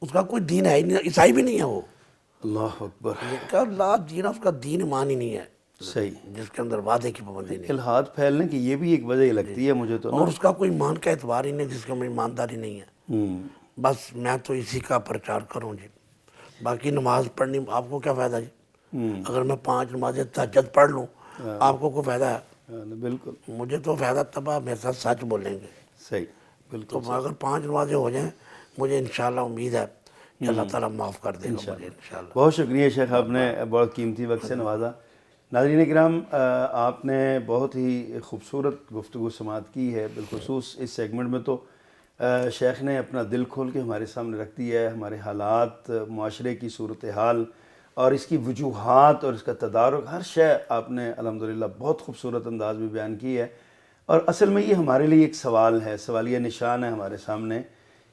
C: اس کا کوئی دین ہے ہی نہیں، عیسائی بھی نہیں ہے وہ.
B: اللہ اکبر.
C: کیا لا دین، اس کا دین ایمان ہی نہیں ہے،
B: صحیح.
C: جس کے اندر وعدے کی پابندی نہیں،
B: الحاد پھیلنے کی یہ بھی ایک وجہ لگتی ہے مجھے تو نا.
C: اور اس کا کوئی ایمان کا اعتبار ہی نہیں، جس کے اندر ایمانداری نہیں ہے. بس میں تو اسی کا پرچار کروں جی. باقی نماز پڑھنی آپ کو کیا فائدہ جی؟ اگر میں 5 نمازیں تہجد پڑھ لوں، آپ کو کوئی فائدہ ہے؟
B: بالکل. مجھے
C: تو فائدہ تب آپ میرے ساتھ سچ بولیں گے.
B: صحیح. بالکل.
C: تو اگر 5 نمازیں ہو جائیں، مجھے انشاءاللہ امید ہے کہ اللہ تعالیٰ معاف کر دے گا مجھے انشاءاللہ.
B: بہت شکریہ شیخ، آپ نے بہت قیمتی وقت سے نوازا. ناظرین کرام، آپ نے بہت ہی خوبصورت گفتگو سماعت کی ہے. بالخصوص اس سیگمنٹ میں تو شیخ نے اپنا دل کھول کے ہمارے سامنے رکھ دیا ہے، ہمارے حالات، معاشرے کی صورتحال اور اس کی وجوہات اور اس کا تدارک، ہر شے آپ نے الحمدللہ بہت خوبصورت انداز میں بیان کی ہے. اور اصل میں یہ ہمارے لیے ایک سوال ہے، سوالیہ نشان ہے ہمارے سامنے.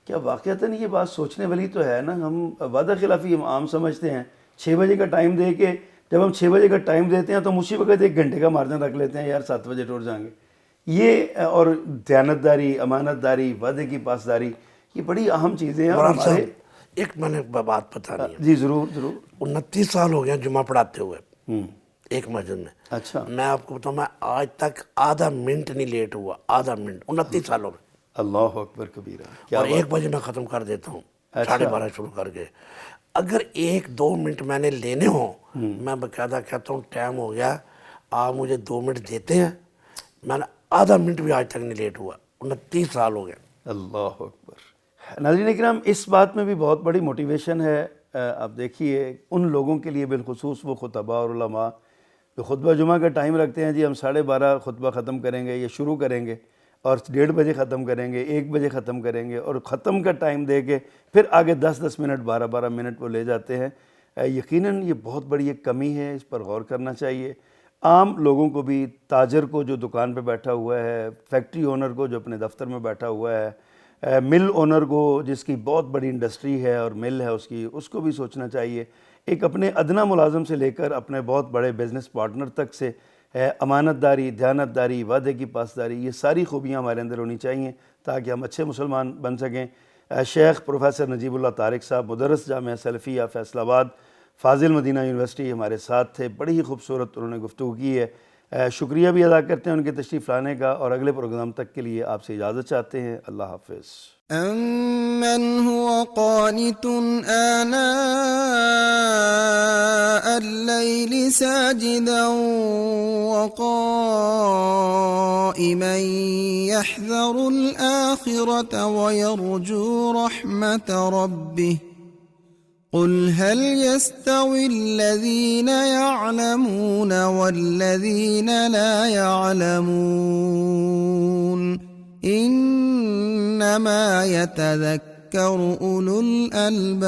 B: کیا واقعتاً یہ بات سوچنے والی تو ہے نا؟ ہم وعدہ خلافی ہم عام سمجھتے ہیں. 6 بجے کا ٹائم دے کے جب ہم 6 بجے کا ٹائم دیتے ہیں تو ہم اسی وقت 1 گھنٹے کا مارجن رکھ لیتے ہیں، یار 7 بجے ٹوٹ جائیں گے. یہ اور دیانتداری، امانت داری، وعدے کی پاسداری، یہ بڑی اہم چیزیں ہیں. اور ہمارے
C: ایک میں نے بات بتانی ہے.
B: جی ضرور ضرور.
C: 29 سال ہو گیا جمعہ پڑھاتے ہوئے ایک مسجد میں.
B: اچھا.
C: میں آپ کو بتاؤں، میں آج تک آدھا منٹ نہیں لیٹ ہوا، آدھا منٹ 29 سالوں میں.
B: اللہ اکبر کبیرہ.
C: اور 1 بجے میں ختم کر دیتا ہوں، 12:30 شروع کر کے. اگر 1-2 منٹ میں نے لینے ہوں، میں باقاعدہ کہتا ہوں ٹائم ہو گیا، آپ مجھے 2 منٹ دیتے ہیں. میں نے آدھا منٹ بھی آج تک نہیں لیٹ ہوا. 29 سال ہو گئے.
B: اللہ اکبر. ناظرین اکرام، اس بات میں بھی بہت بڑی موٹیویشن ہے. آپ دیکھیے ان لوگوں کے لیے، بالخصوص وہ خطباء اور علماء جو خطبہ جمعہ کا ٹائم رکھتے ہیں، جی ہم 12:30 خطبہ ختم کریں گے یا شروع کریں گے اور 1:30 بجے ختم کریں گے، 1 بجے ختم کریں گے، اور ختم کا ٹائم دے کے پھر آگے 10 منٹ 12 منٹ وہ لے جاتے ہیں. یقیناً یہ بہت بڑی ایک کمی ہے، اس پر غور کرنا چاہیے. عام لوگوں کو بھی، تاجر کو جو دکان پہ بیٹھا ہوا ہے، فیکٹری اونر کو جو اپنے دفتر میں بیٹھا ہوا ہے، مل اونر کو جس کی بہت بڑی انڈسٹری ہے اور مل ہے اس کو بھی سوچنا چاہیے. ایک اپنے ادنا ملازم سے لے کر اپنے بہت بڑے بزنس پارٹنر تک سے امانت داری، دیانت داری، وعدے کی پاسداری، یہ ساری خوبیاں ہمارے اندر ہونی چاہیے تاکہ ہم اچھے مسلمان بن سکیں. شیخ پروفیسر نجیب اللہ طارق صاحب، مدرس جامعہ سلفیہ فیصل آباد، فاضل مدینہ یونیورسٹی، ہمارے ساتھ تھے. بڑی ہی خوبصورت انہوں نے گفتگو کی ہے. شکریہ بھی ادا کرتے ہیں ان کے تشریف لانے کا، اور اگلے پروگرام تک کے لیے آپ سے اجازت چاہتے ہیں. اللہ حافظ.
A: أَمَّنْ هُوَ قَانِتٌ آنَاءَ اللَّيْلِ سَاجِدًا وَقَائِمًا يَحْذَرُ الْآخِرَةَ وَيَرْجُو رَحْمَةَ رَبِّهِ قُلْ هَلْ يَسْتَوِي الَّذِينَ يَعْلَمُونَ وَالَّذِينَ لَا يَعْلَمُونَ إِنَّمَا يَتَذَكَّرُ أُولُو الْأَلْبَابِ.